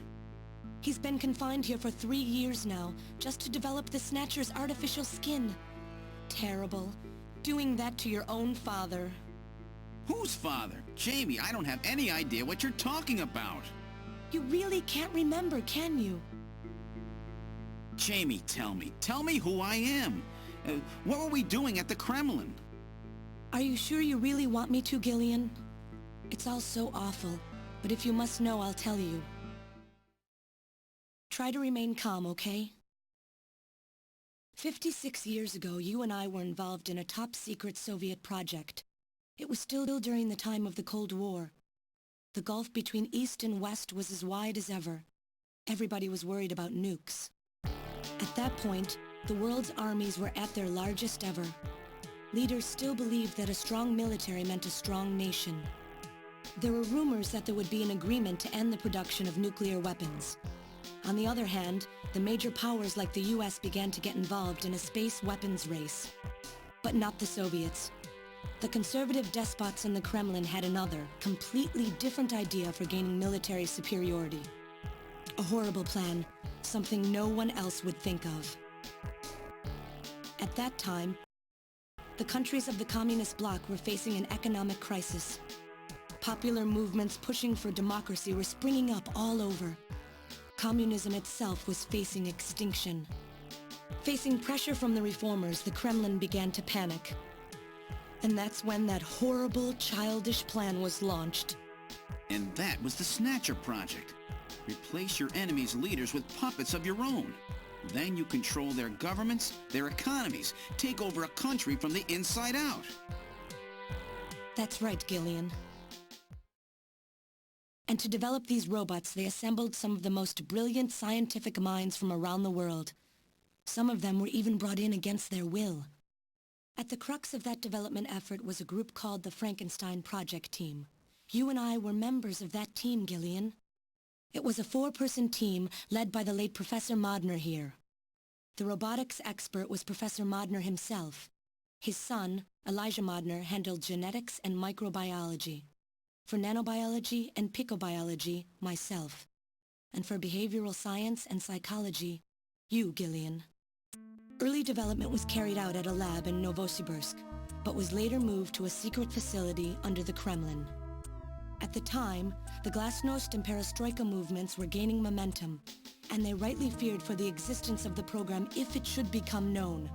He's been confined here for 3 years now, just to develop the Snatcher's artificial skin. Terrible. Doing that to your own father. Whose father? Jamie, I don't have any idea what you're talking about. You really can't remember, can you? Jamie, tell me. Tell me who I am. What were we doing at the Kremlin? Are you sure you really want me to, Gillian? It's all so awful, but if you must know, I'll tell you. Try to remain calm, okay? 56 years ago, you and I were involved in a top-secret Soviet project. It was still during the time of the Cold War. The gulf between East and West was as wide as ever. Everybody was worried about nukes. At that point, the world's armies were at their largest ever. Leaders still believed that a strong military meant a strong nation. There were rumors that there would be an agreement to end the production of nuclear weapons. On the other hand, the major powers like the US began to get involved in a space weapons race. But not the Soviets. The conservative despots in the Kremlin had another, completely different idea for gaining military superiority. A horrible plan, something no one else would think of. At that time, the countries of the communist bloc were facing an economic crisis. Popular movements pushing for democracy were springing up all over. Communism itself was facing extinction. Facing pressure from the reformers, the Kremlin began to panic. And that's when that horrible, childish plan was launched. And that was the Snatcher project. Replace your enemy's leaders with puppets of your own. Then you control their governments, their economies, take over a country from the inside out. That's right, Gillian. And to develop these robots, they assembled some of the most brilliant scientific minds from around the world. Some of them were even brought in against their will. At the crux of that development effort was a group called the Frankenstein Project Team. You and I were members of that team, Gillian. It was a 4-person team led by the late Professor Modner here. The robotics expert was Professor Modner himself. His son, Elijah Modner, handled genetics and microbiology. For nanobiology and picobiology, myself. And for behavioral science and psychology, you, Gillian. Early development was carried out at a lab in Novosibirsk. but was later moved to a secret facility under the Kremlin. At the time, the Glasnost and Perestroika movements were gaining momentum, and they rightly feared for the existence of the program if it should become known.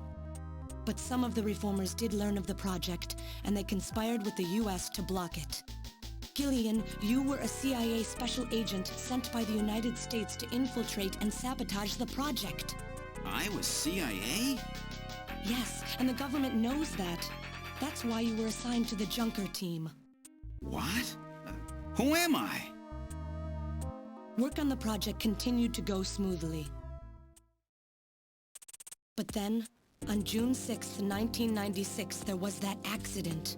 But some of the reformers did learn of the project, and they conspired with the US to block it. Gillian, you were a CIA special agent sent by the United States to infiltrate and sabotage the project. I was CIA? Yes, and the government knows that. That's why you were assigned to the Junker team. What? Who am I? Work on the project continued to go smoothly. But then, on June 6, 1996, there was that accident.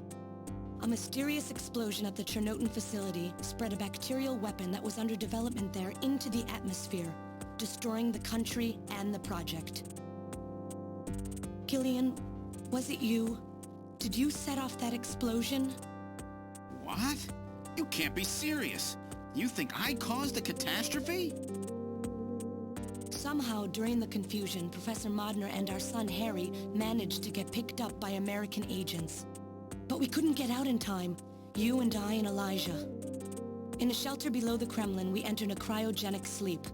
A mysterious explosion at the Chernobyl facility spread a bacterial weapon that was under development there into the atmosphere, destroying the country and the project. Gillian, was it you? Did you set off that explosion? What? You can't be serious. You think I caused the catastrophe? Somehow, during the confusion, Professor Modner and our son Harry managed to get picked up by American agents. But we couldn't get out in time, you and I and Elijah. In a shelter below the Kremlin, we entered a cryogenic sleep.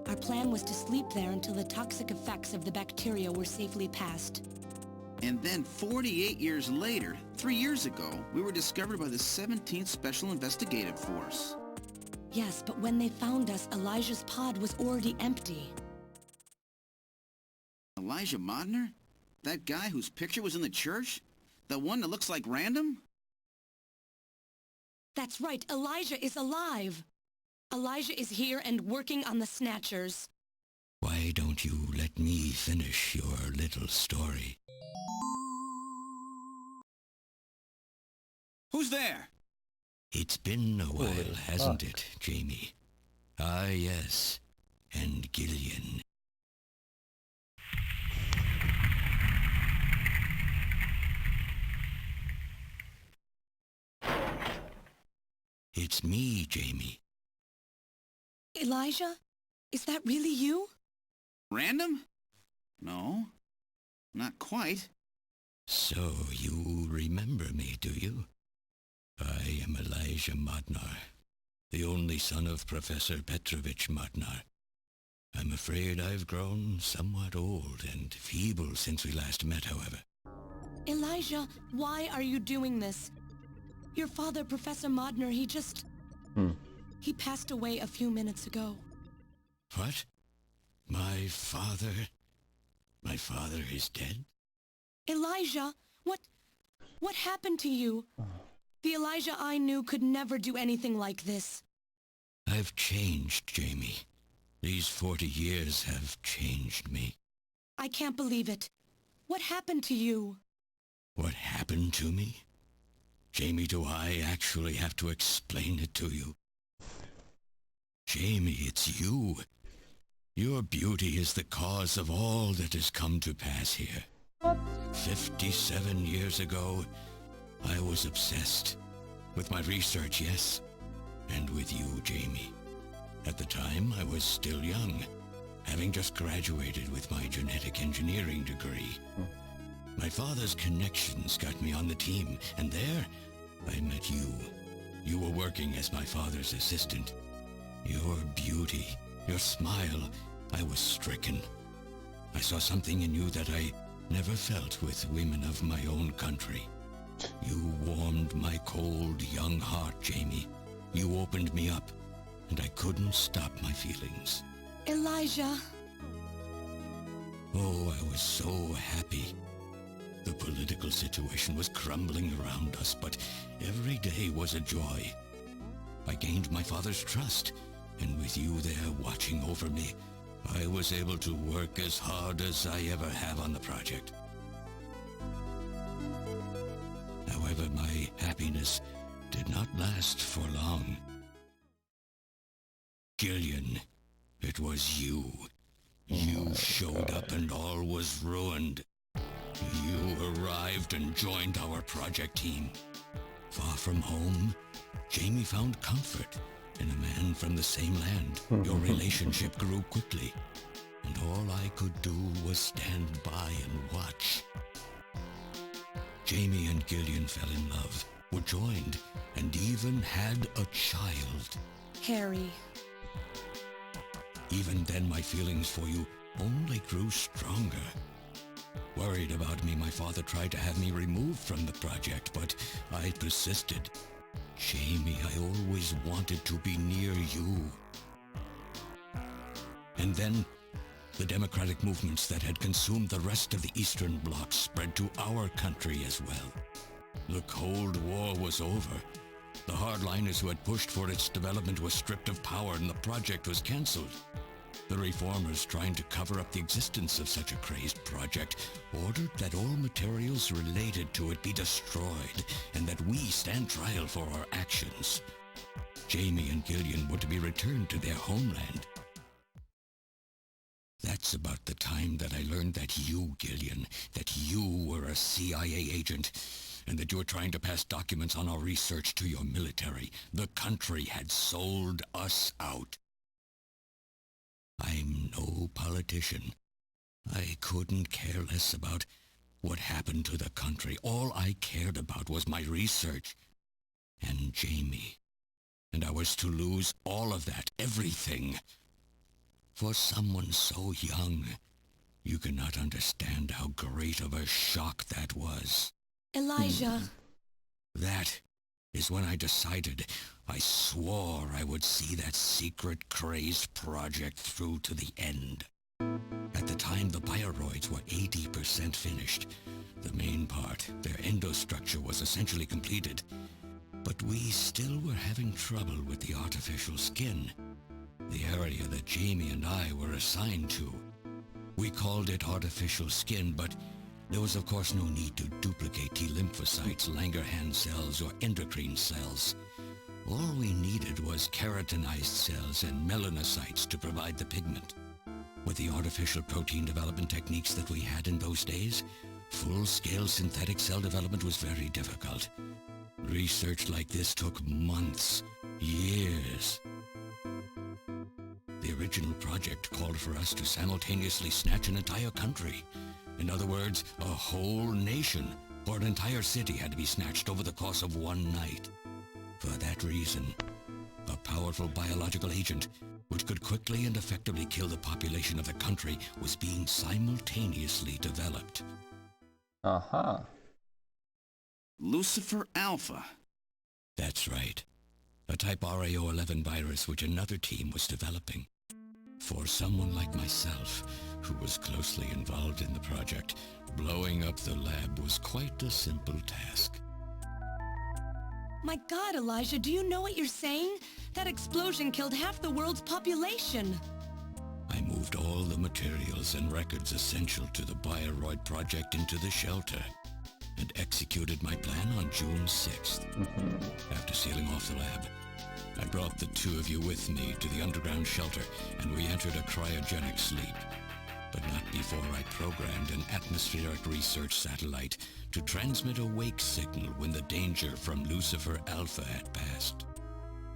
Our plan was to sleep there until the toxic effects of the bacteria were safely passed. And then 48 years later, 3 years ago, we were discovered by the 17th Special Investigative Force. Yes, but when they found us, Elijah's pod was already empty. Elijah Modner? That guy whose picture was in the church? The one that looks like Random? That's right, Elijah is alive! Elijah is here and working on the Snatchers. Why don't you let me finish your little story? Who's there? It's been a while, hasn't it, Jamie? Ah, yes. And Gillian. It's me, Jamie. Elijah? Is that really you? Random? No. Not quite. So you remember me, do you? I am Elijah Modnar, the only son of Professor Petrovich Modnar. I'm afraid I've grown somewhat old and feeble since we last met, however. Elijah, why are you doing this? Your father, Professor Modner, he passed away a few minutes ago. What? My father is dead? Elijah, what happened to you? The Elijah I knew could never do anything like this. I've changed, Jamie. These 40 years have changed me. I can't believe it. What happened to you? What happened to me? Jamie, do I actually have to explain it to you? Jamie, it's you. Your beauty is the cause of all that has come to pass here. 57 years ago, I was obsessed. With my research, yes. And with you, Jamie. At the time, I was still young, having just graduated with my genetic engineering degree. My father's connections got me on the team, and there, I met you. You were working as my father's assistant. Your beauty, your smile, I was stricken. I saw something in you that I never felt with women of my own country. You warmed my cold, young heart, Jamie. You opened me up, and I couldn't stop my feelings. Elijah. Oh, I was so happy. The political situation was crumbling around us, but every day was a joy. I gained my father's trust, and with you there watching over me, I was able to work as hard as I ever have on the project. However, my happiness did not last for long. Gillian, it was you. You showed up and all was ruined. You arrived and joined our project team. Far from home, Jamie found comfort in a man from the same land. Your relationship grew quickly, and all I could do was stand by and watch. Jamie and Gillian fell in love, were joined, and even had a child. Harry. Even then, my feelings for you only grew stronger. Worried about me, my father tried to have me removed from the project, but I persisted. Jamie, I always wanted to be near you. And then, the democratic movements that had consumed the rest of the Eastern Bloc spread to our country as well. The Cold War was over. The hardliners who had pushed for its development were stripped of power and the project was cancelled. The reformers, trying to cover up the existence of such a crazed project, ordered that all materials related to it be destroyed and that we stand trial for our actions. Jamie and Gillian were to be returned to their homeland. That's about the time that I learned that you, Gillian, that you were a CIA agent, and that you were trying to pass documents on our research to your military. The country had sold us out. I'm no politician. I couldn't care less about what happened to the country. All I cared about was my research and Jamie. And I was to lose all of that, everything. For someone so young, you cannot understand how great of a shock that was. Elijah. That is when I decided, I swore I would see that secret, crazed project through to the end. At the time, the bioroids were 80% finished. The main part, their endostructure, was essentially completed. But we still were having trouble with the artificial skin, the area that Jamie and I were assigned to. We called it artificial skin, but there was of course no need to duplicate T lymphocytes, Langerhans cells, or endocrine cells. All we needed was keratinized cells and melanocytes to provide the pigment. With the artificial protein development techniques that we had in those days, full-scale synthetic cell development was very difficult. Research like this took months, years. The original project called for us to simultaneously snatch an entire country. In other words, a whole nation, or an entire city, had to be snatched over the course of one night. For that reason, a powerful biological agent, which could quickly and effectively kill the population of the country, was being simultaneously developed. Uh-huh. Lucifer Alpha. That's right. A type RAO11 virus which another team was developing. For someone like myself, who was closely involved in the project, blowing up the lab was quite a simple task. My God, Elijah, do you know what you're saying? That explosion killed half the world's population. I moved all the materials and records essential to the Bioroid project into the shelter and executed my plan on June 6th. After sealing off the lab, I brought the two of you with me to the underground shelter, and we entered a cryogenic sleep. But not before I programmed an atmospheric research satellite to transmit a wake signal when the danger from Lucifer Alpha had passed.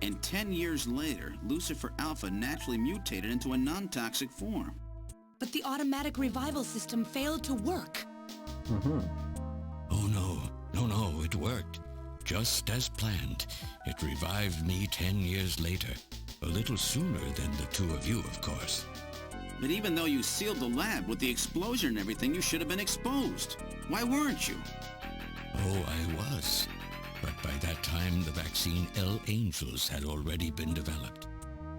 And 10 years later, Lucifer Alpha naturally mutated into a non-toxic form. But the automatic revival system failed to work. Oh no, it worked. Just as planned. It revived me 10 years later. A little sooner than the two of you, of course. But even though you sealed the lab with the explosion and everything, you should have been exposed. Why weren't you? Oh, I was. But by that time, the vaccine L Angels had already been developed.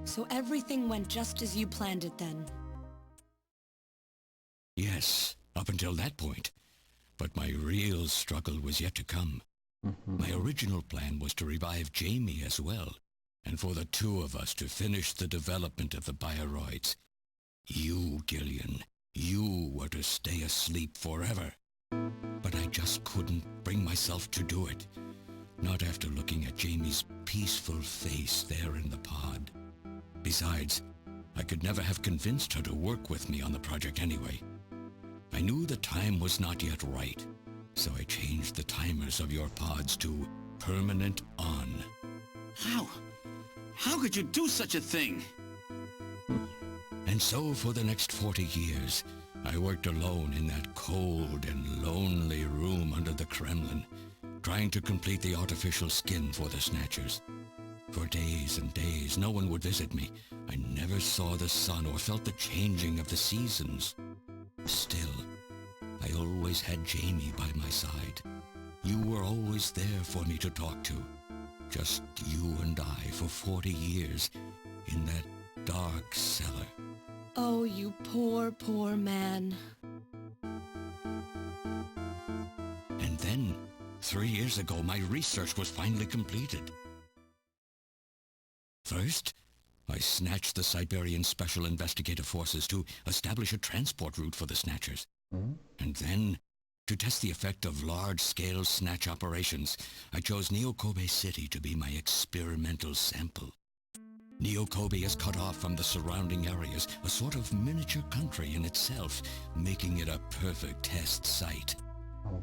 So everything went just as you planned it then? Yes, up until that point. But my real struggle was yet to come. My original plan was to revive Jamie as well, and for the two of us to finish the development of the bioroids. You, Gillian, you were to stay asleep forever. But I just couldn't bring myself to do it. Not after looking at Jamie's peaceful face there in the pod. Besides, I could never have convinced her to work with me on the project anyway. I knew the time was not yet right, so I changed the timers of your pods to permanent on. How could you do such a thing? And so for the next 40 years, I worked alone in that cold and lonely room under the Kremlin, trying to complete the artificial skin for the Snatchers. For days and days, no one would visit me. I never saw the sun or felt the changing of the seasons. Still, I always had Jamie by my side. You were always there for me to talk to. Just you and I for 40 years in that dark cellar. Oh, you poor, poor man. And then, 3 years ago, my research was finally completed. First, I snatched the Siberian Special Investigative Forces to establish a transport route for the Snatchers. And then, to test the effect of large-scale snatch operations, I chose Neo-Kobe City to be my experimental sample. Neo-Kobe is cut off from the surrounding areas, a sort of miniature country in itself, making it a perfect test site.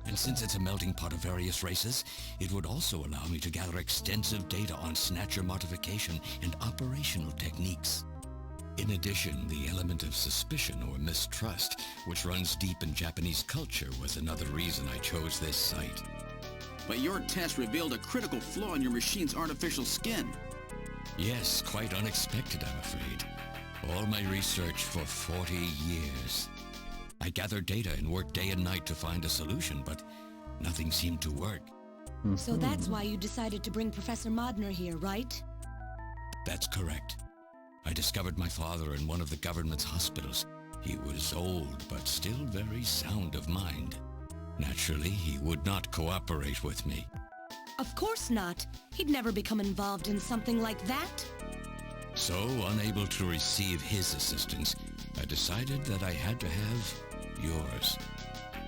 And since it's a melting pot of various races, it would also allow me to gather extensive data on Snatcher modification and operational techniques. In addition, the element of suspicion or mistrust, which runs deep in Japanese culture, was another reason I chose this site. But your test revealed a critical flaw in your machine's artificial skin. Yes, quite unexpected, I'm afraid. All my research for 40 years. I gathered data and worked day and night to find a solution, but nothing seemed to work. So that's why you decided to bring Professor Modner here, right? That's correct. I discovered my father in one of the government's hospitals. He was old, but still very sound of mind. Naturally, he would not cooperate with me. Of course not. He'd never become involved in something like that. So, unable to receive his assistance, I decided that I had to have yours.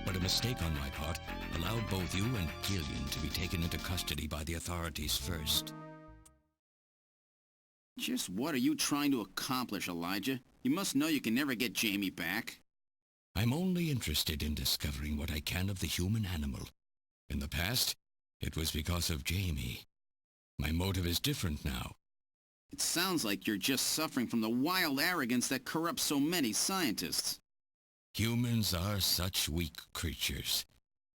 But a mistake on my part allowed both you and Gillian to be taken into custody by the authorities first. Just what are you trying to accomplish, Elijah? You must know you can never get Jamie back. I'm only interested in discovering what I can of the human animal. In the past, it was because of Jamie. My motive is different now. It sounds like you're just suffering from the wild arrogance that corrupts so many scientists. Humans are such weak creatures.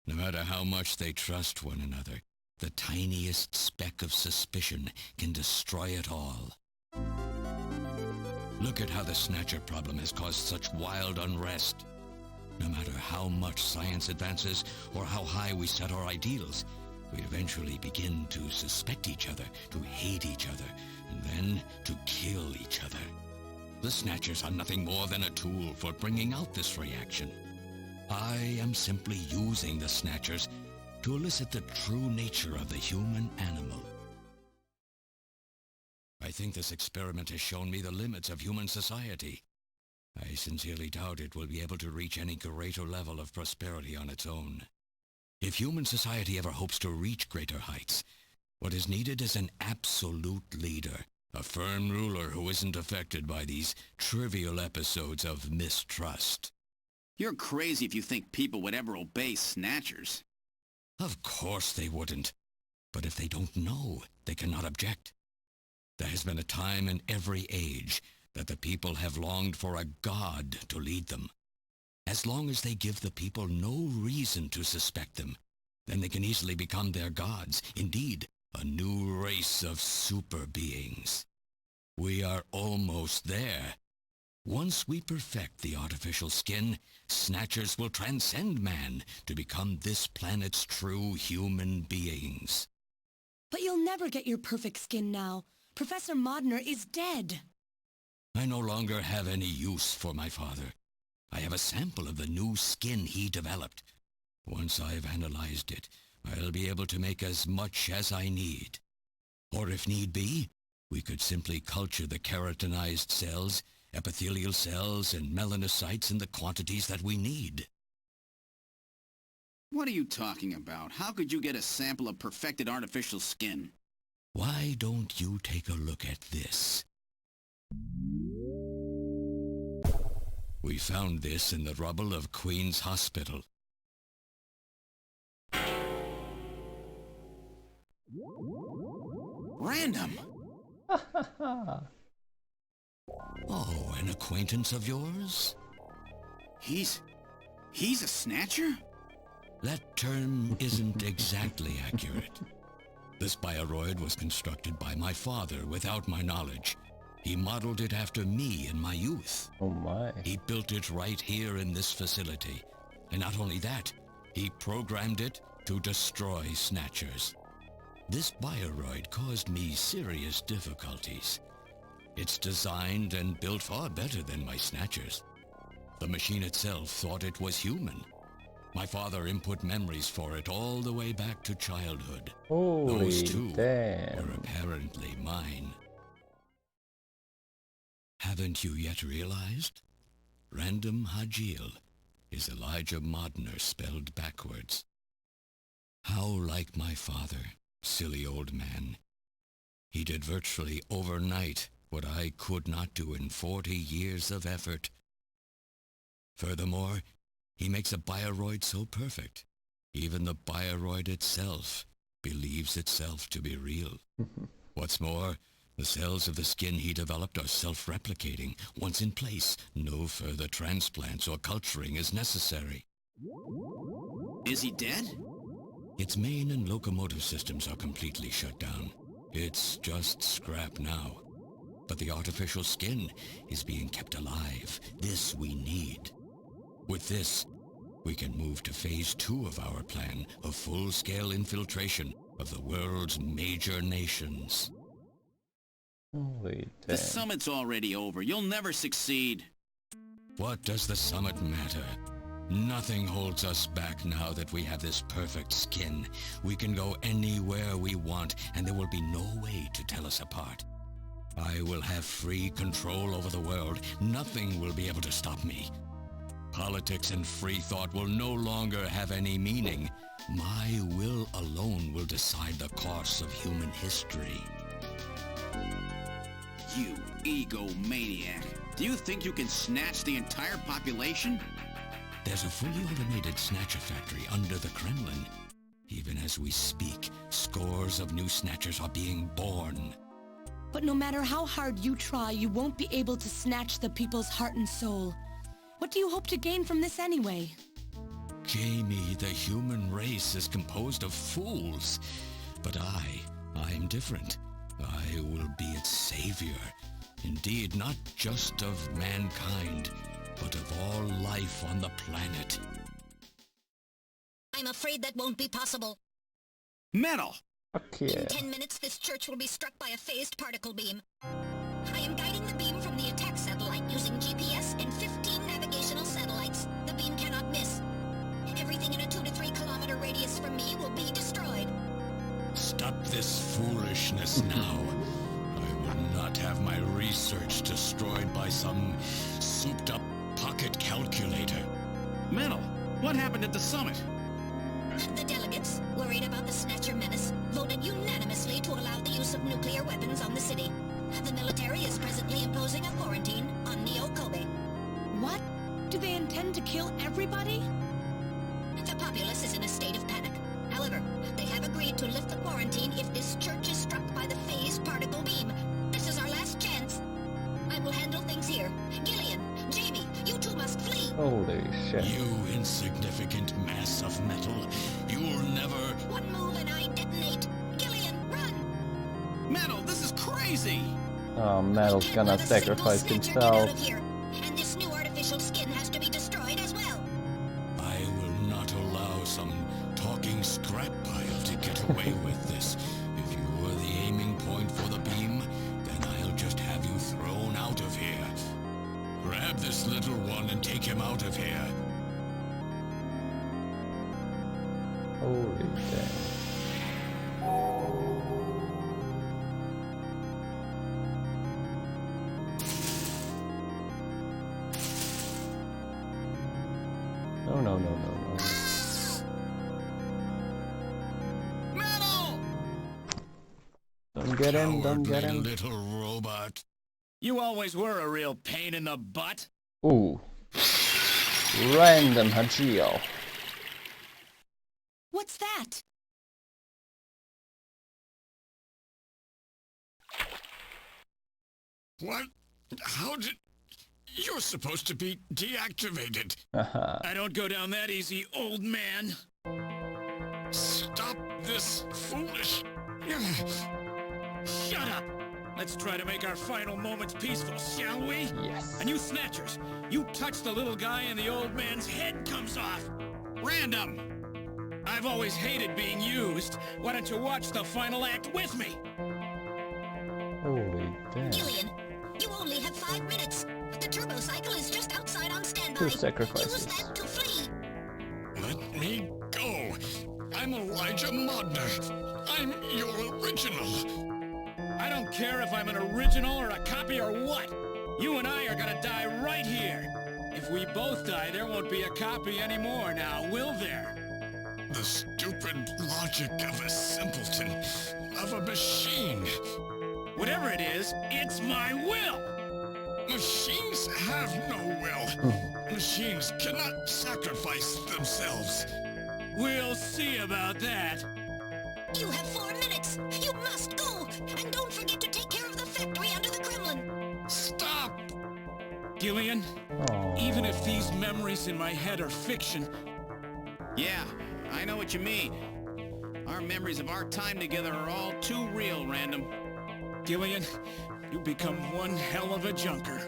No matter how much they trust one another, the tiniest speck of suspicion can destroy it all. Look at how the Snatcher problem has caused such wild unrest. No matter how much science advances or how high we set our ideals, we eventually begin to suspect each other, to hate each other, and then to kill each other. The Snatchers are nothing more than a tool for bringing out this reaction. I am simply using the Snatchers to elicit the true nature of the human animal. I think this experiment has shown me the limits of human society. I sincerely doubt it will be able to reach any greater level of prosperity on its own. If human society ever hopes to reach greater heights, what is needed is an absolute leader, a firm ruler who isn't affected by these trivial episodes of mistrust. You're crazy if you think people would ever obey Snatchers. Of course they wouldn't. But if they don't know, they cannot object. There has been a time in every age that the people have longed for a god to lead them. As long as they give the people no reason to suspect them, then they can easily become their gods, indeed, a new race of super beings. We are almost there. Once we perfect the artificial skin, Snatchers will transcend man to become this planet's true human beings. But you'll never get your perfect skin now. Professor Modner is dead. I no longer have any use for my father. I have a sample of the new skin he developed. Once I've analyzed it, I'll be able to make as much as I need. Or if need be, we could simply culture the keratinized cells, epithelial cells, and melanocytes in the quantities that we need. What are you talking about? How could you get a sample of perfected artificial skin? Why don't you take a look at this? We found this in the rubble of Queen's Hospital. Random! Oh, an acquaintance of yours? He's a Snatcher? That term isn't exactly accurate. This bioroid was constructed by my father without my knowledge. He modeled it after me in my youth. Oh my. He built it right here in this facility. And not only that, he programmed it to destroy Snatchers. This bioroid caused me serious difficulties. It's designed and built far better than my Snatchers. The machine itself thought it was human. My father input memories for it all the way back to childhood. Holy Those two damn. were apparently mine. Haven't you yet realized? Random Hajil is Elijah Modner spelled backwards. How like my father, silly old man. He did virtually overnight what I could not do in 40 years of effort. Furthermore, he makes a bioroid so perfect, even the bioroid itself believes itself to be real. What's more, the cells of the skin he developed are self-replicating. Once in place, no further transplants or culturing is necessary. Is he dead? Its main and locomotive systems are completely shut down. It's just scrap now. But the artificial skin is being kept alive. This we need. With this, we can move to phase 2 of our plan of full-scale infiltration of the world's major nations. Holy damn. The summit's already over. You'll never succeed. What does the summit matter? Nothing holds us back now that we have this perfect skin. We can go anywhere we want, and there will be no way to tell us apart. I will have free control over the world. Nothing will be able to stop me. Politics and free thought will no longer have any meaning. My will alone will decide the course of human history. You egomaniac. Do you think you can snatch the entire population? There's a fully automated Snatcher factory under the Kremlin. Even as we speak, scores of new Snatchers are being born. But no matter how hard you try, you won't be able to snatch the people's heart and soul. What do you hope to gain from this anyway? Jamie, the human race is composed of fools. But I'm different. I will be its savior. Indeed, not just of mankind, but of all life on the planet. I'm afraid that won't be possible. Metal! Fuck yeah. In 10 minutes, this church will be struck by a phased particle beam. I am guiding the beam from the attack satellite using GPS and 15 navigational satellites. The beam cannot miss. Everything in a 2 to 3 kilometer radius from me will be destroyed. Stop this foolishness now. I will not have my research destroyed by some souped-up pocket calculator. Metal, what happened at the summit? The delegates, worried about the Snatcher menace, voted unanimously to allow the use of nuclear weapons on the city. The military is presently imposing a quarantine on Neo Kobe. What? Do they intend to kill everybody? The populace is in a state of panic. However, they have agreed to lift the quarantine if this church is struck by the phased particle beam. This is our last chance. I will handle things here. Gillian, Jamie, you two must flee. Holy shit. You insignificant mass of metal. You'll never... One move and I detonate. Gillian, run! Metal, this is crazy! Oh, Metal's We can't gonna let a single sacrifice Snatcher get out himself. of here. And this new artificial skin has to be destroyed as well. I will not allow some talking scrap pile to get away with this. If you were the aiming point for the beam, then I'll just have you thrown out of here. Grab this little one and take him out of here. Holy damn. No. Metal! Don't get him, don't get Cowardly him. little robot. You always were a real pain in the butt. Ooh. Random Hajil. What's that? What? How did You're supposed to be deactivated. I don't go down that easy, old man. Stop this foolish... Shut up! Let's try to make our final moments peaceful, shall we? Yes. And you Snatchers, you touch the little guy and the old man's head comes off. Random! I've always hated being used. Why don't you watch the final act with me? Holy damn. Gillian, you only have 5 minutes. The turbo cycle is just outside on standby. 2 sacrifices. Use that to flee. Let me go. I'm Elijah Modner. I'm your original. I don't care if I'm an original or a copy or what. You and I are gonna die right here. If we both die, there won't be a copy anymore now, will there? The stupid logic of a simpleton, of a machine. Whatever it is, it's my will! Machines have no will. Machines cannot sacrifice themselves. We'll see about that. You have 4 minutes. You must go. And don't forget to take care of the factory under the Kremlin. Stop! Gillian, Aww. even if these memories in my head are fiction... Yeah, I know what you mean. Our memories of our time together are all too real, Random. Gillian, you become one hell of a junker.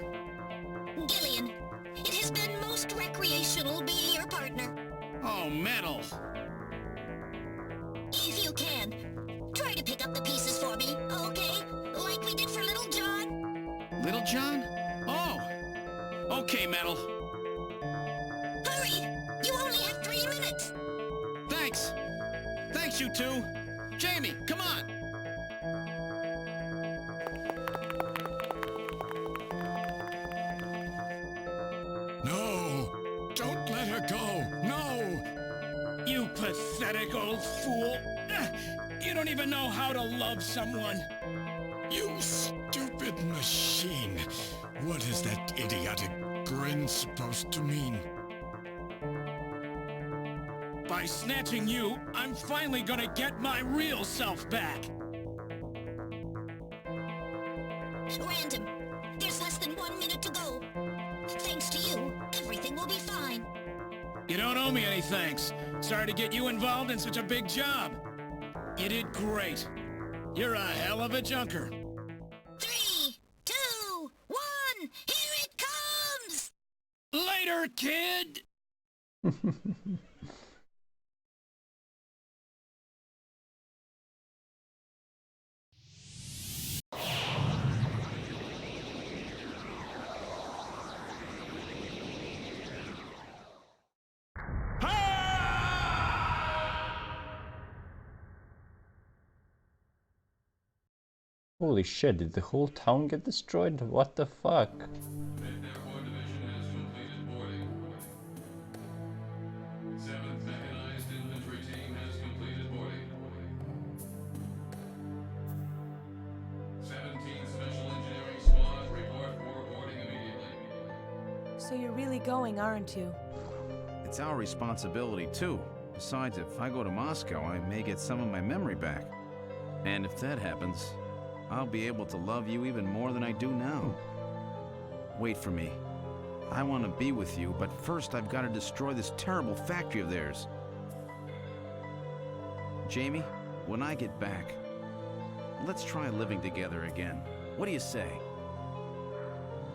Gillian, it has been most recreational being your partner. Oh, metal! If you can, try to pick up the pieces for me, okay? Like we did for Little John. Little John? Oh! Okay, Metal. Hurry! You only have 3 minutes. Thanks! Thanks, you two! Jamie, come on! No! Don't let her go! No! You pathetic old fool! You don't even know how to love someone! You stupid machine! What is that idiotic grin supposed to mean? By snatching you, I'm finally gonna get my real self back! Random, there's less than 1 minute to go. Thanks to you, everything will be fine. You don't owe me any thanks. Sorry to get you involved in such a big job. You did great. You're a hell of a junker. 3, 2, 1, here it comes! Later, kid! Holy shit, did the whole town get destroyed? What the fuck? Airport Division has completed boarding. 7th Mechanized Infantry Team has completed boarding. 17th Special Engineering Squad report for boarding immediately. So you're really going, aren't you? It's our responsibility, too. Besides, if I go to Moscow, I may get some of my memory back. And if that happens, I'll be able to love you even more than I do now. Wait for me. I want to be with you, but first I've got to destroy this terrible factory of theirs. Jamie, when I get back, let's try living together again. What do you say?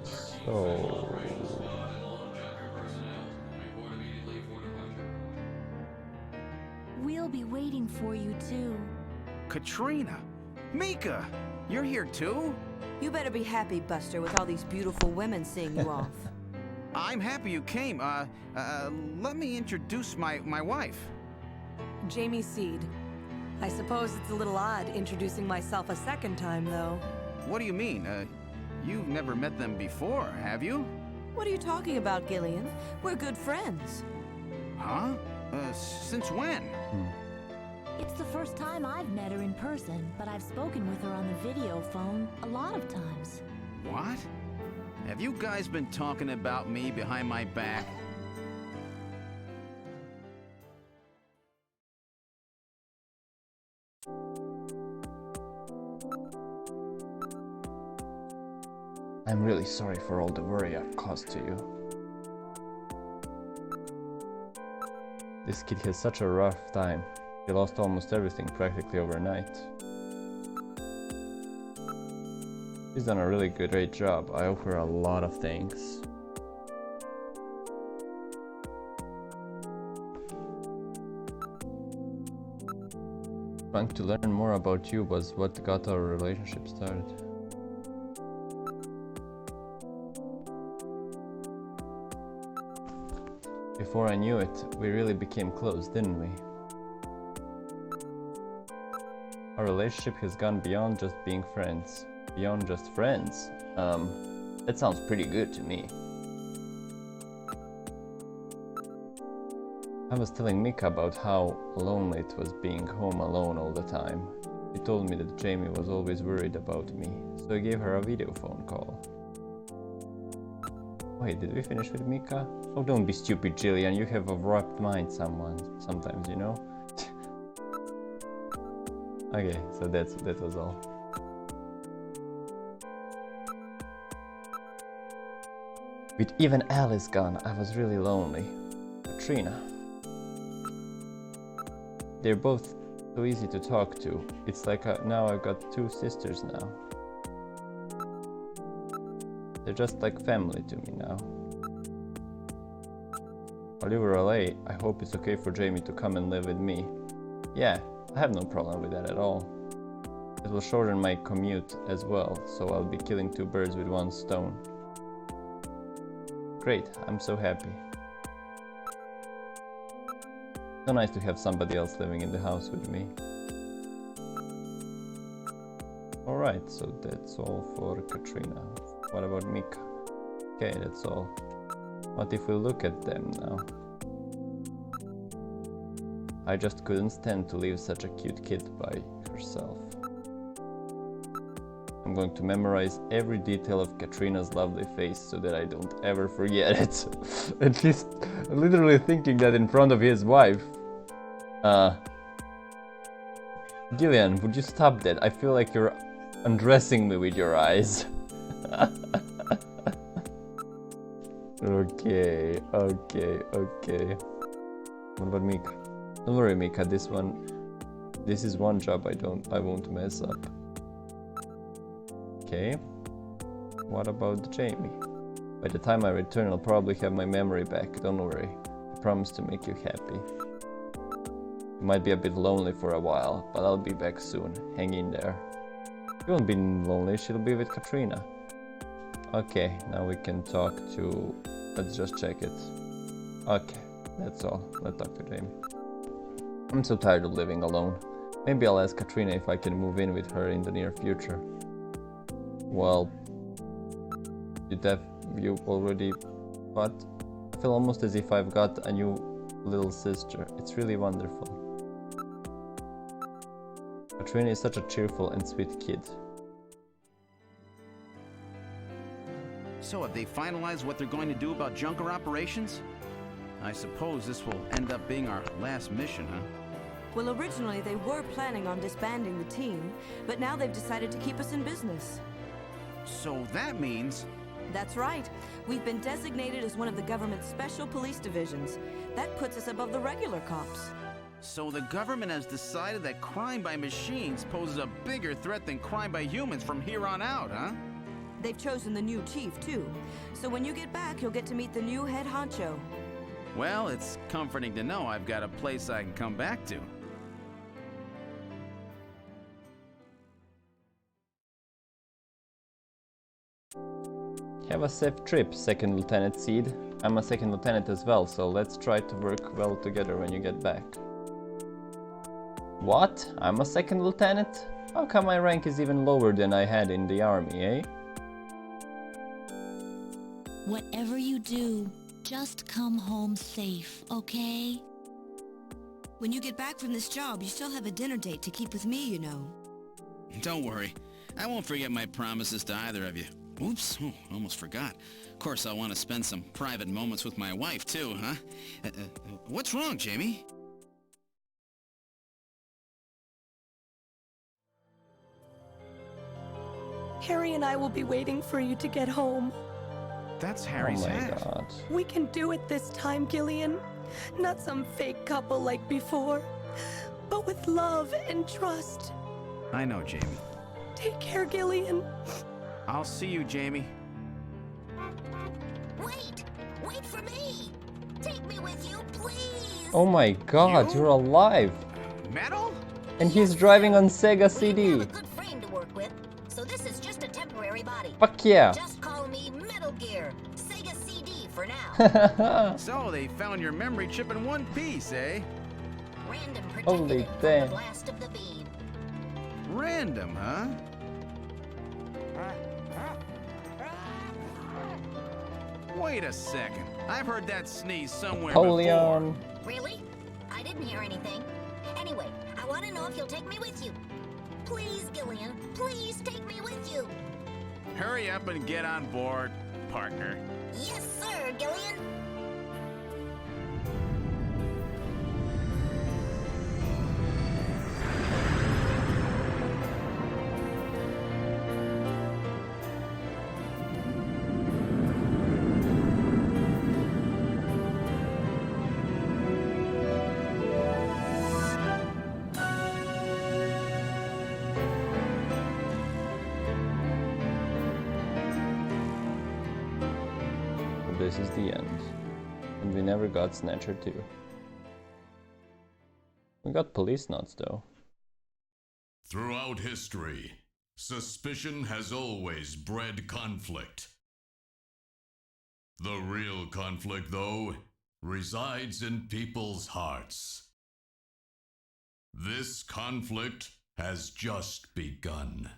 So... We'll be waiting for you, too. Katrina! Mika! You're here too? You better be happy, Buster, with all these beautiful women seeing you off. I'm happy you came. Let me introduce my wife. Jamie Seed. I suppose it's a little odd introducing myself a second time, though. What do you mean? You've never met them before, have you? What are you talking about, Gillian? We're good friends. Huh? Since when? It's the first time I've met her in person, but I've spoken with her on the video phone a lot of times. What? Have you guys been talking about me behind my back? I'm really sorry for all the worry I've caused to you. This kid has such a rough time. He lost almost everything practically overnight. She's done a really great job. I owe her a lot of thanks. Trying to learn more about you was what got our relationship started. Before I knew it, we really became close, didn't we? Our relationship has gone beyond just being friends. Beyond just friends? That sounds pretty good to me. I was telling Mika about how lonely it was being home alone all the time. She told me that Jamie was always worried about me, so I gave her a video phone call. Wait, did we finish with Mika? Oh, don't be stupid, Jillian, you have a warped mind sometimes, you know? Okay, so that was all. With even Alice gone, I was really lonely. Katrina. They're both so easy to talk to. It's like now I've got two sisters now. They're just like family to me now. While you were away, I hope it's okay for Jamie to come and live with me. Yeah, I have no problem with that at all. It will shorten my commute as well, so I'll be killing two birds with one stone. Great, I'm so happy. So nice to have somebody else living in the house with me. Alright, so that's all for Katrina. What about Mika? Okay, that's all. What if we look at them now? I just couldn't stand to leave such a cute kid by herself. I'm going to memorize every detail of Katrina's lovely face so that I don't ever forget it. And she's literally thinking that in front of his wife. Gillian, would you stop that? I feel like you're undressing me with your eyes. Okay. What about Mika? Don't worry, Mika, this is one job I won't mess up. Okay. What about Jamie? By the time I return, I'll probably have my memory back. Don't worry. I promise to make you happy. You might be a bit lonely for a while, but I'll be back soon. Hang in there. You won't be lonely, she'll be with Katrina. Okay, now we can talk to... Let's just check it. Okay, that's all. Let's talk to Jamie. I'm so tired of living alone. Maybe I'll ask Katrina if I can move in with her in the near future. Well... You already... What? I feel almost as if I've got a new little sister. It's really wonderful. Katrina is such a cheerful and sweet kid. So have they finalized what they're going to do about Junker operations? I suppose this will end up being our last mission, huh? Well, originally they were planning on disbanding the team, but now they've decided to keep us in business. So that means... That's right. We've been designated as one of the government's special police divisions. That puts us above the regular cops. So the government has decided that crime by machines poses a bigger threat than crime by humans from here on out, huh? They've chosen the new chief, too. So when you get back, you'll get to meet the new head honcho. Well, it's comforting to know I've got a place I can come back to. Have a safe trip, Second Lieutenant Seed. I'm a second lieutenant as well, so let's try to work well together when you get back. What? I'm a second lieutenant? How come my rank is even lower than I had in the army, eh? Whatever you do, just come home safe, okay? When you get back from this job, you still have a dinner date to keep with me, you know. Don't worry. I won't forget my promises to either of you. Oops, almost forgot. Of course, I want to spend some private moments with my wife, too, huh? What's wrong, Jamie? Harry and I will be waiting for you to get home. That's Oh Harry's my hat. god. We can do it this time, Gillian. Not some fake couple like before, but with love and trust. I know, Jamie. Take care, Gillian. I'll see you, Jamie. Wait! Wait for me! Take me with you, please! Oh my god, You? you're alive! Metal? And he's driving on Sega We have CD! a good frame to work with, so this is just a temporary body. Fuck yeah! Just call me Metal Gear, Sega CD for now. So they found your memory chip in one piece, eh? Random Holy protected it from damn. the blast of the beam. Random, huh? Wait a second. I've heard that sneeze somewhere Napoleon! before. Really? I didn't hear anything. Anyway, I want to know if you'll take me with you. Please, Gillian, please take me with you. Hurry up and get on board, partner. Yes, sir, Gillian. This is the end. And we never got Snatcher 2. We got police notes though. Throughout history, suspicion has always bred conflict. The real conflict, though, resides in people's hearts. This conflict has just begun.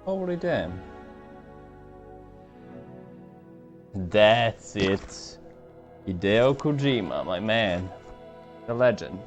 Holy damn. That's it. Hideo Kojima, my man. The legend.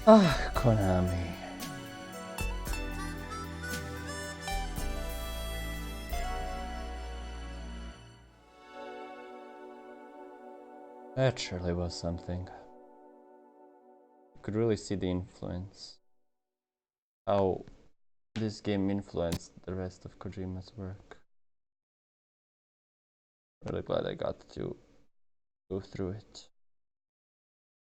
Ah, Konami. That surely was something. You could really see the influence. How this game influenced the rest of Kojima's work. Really glad I got to go through it.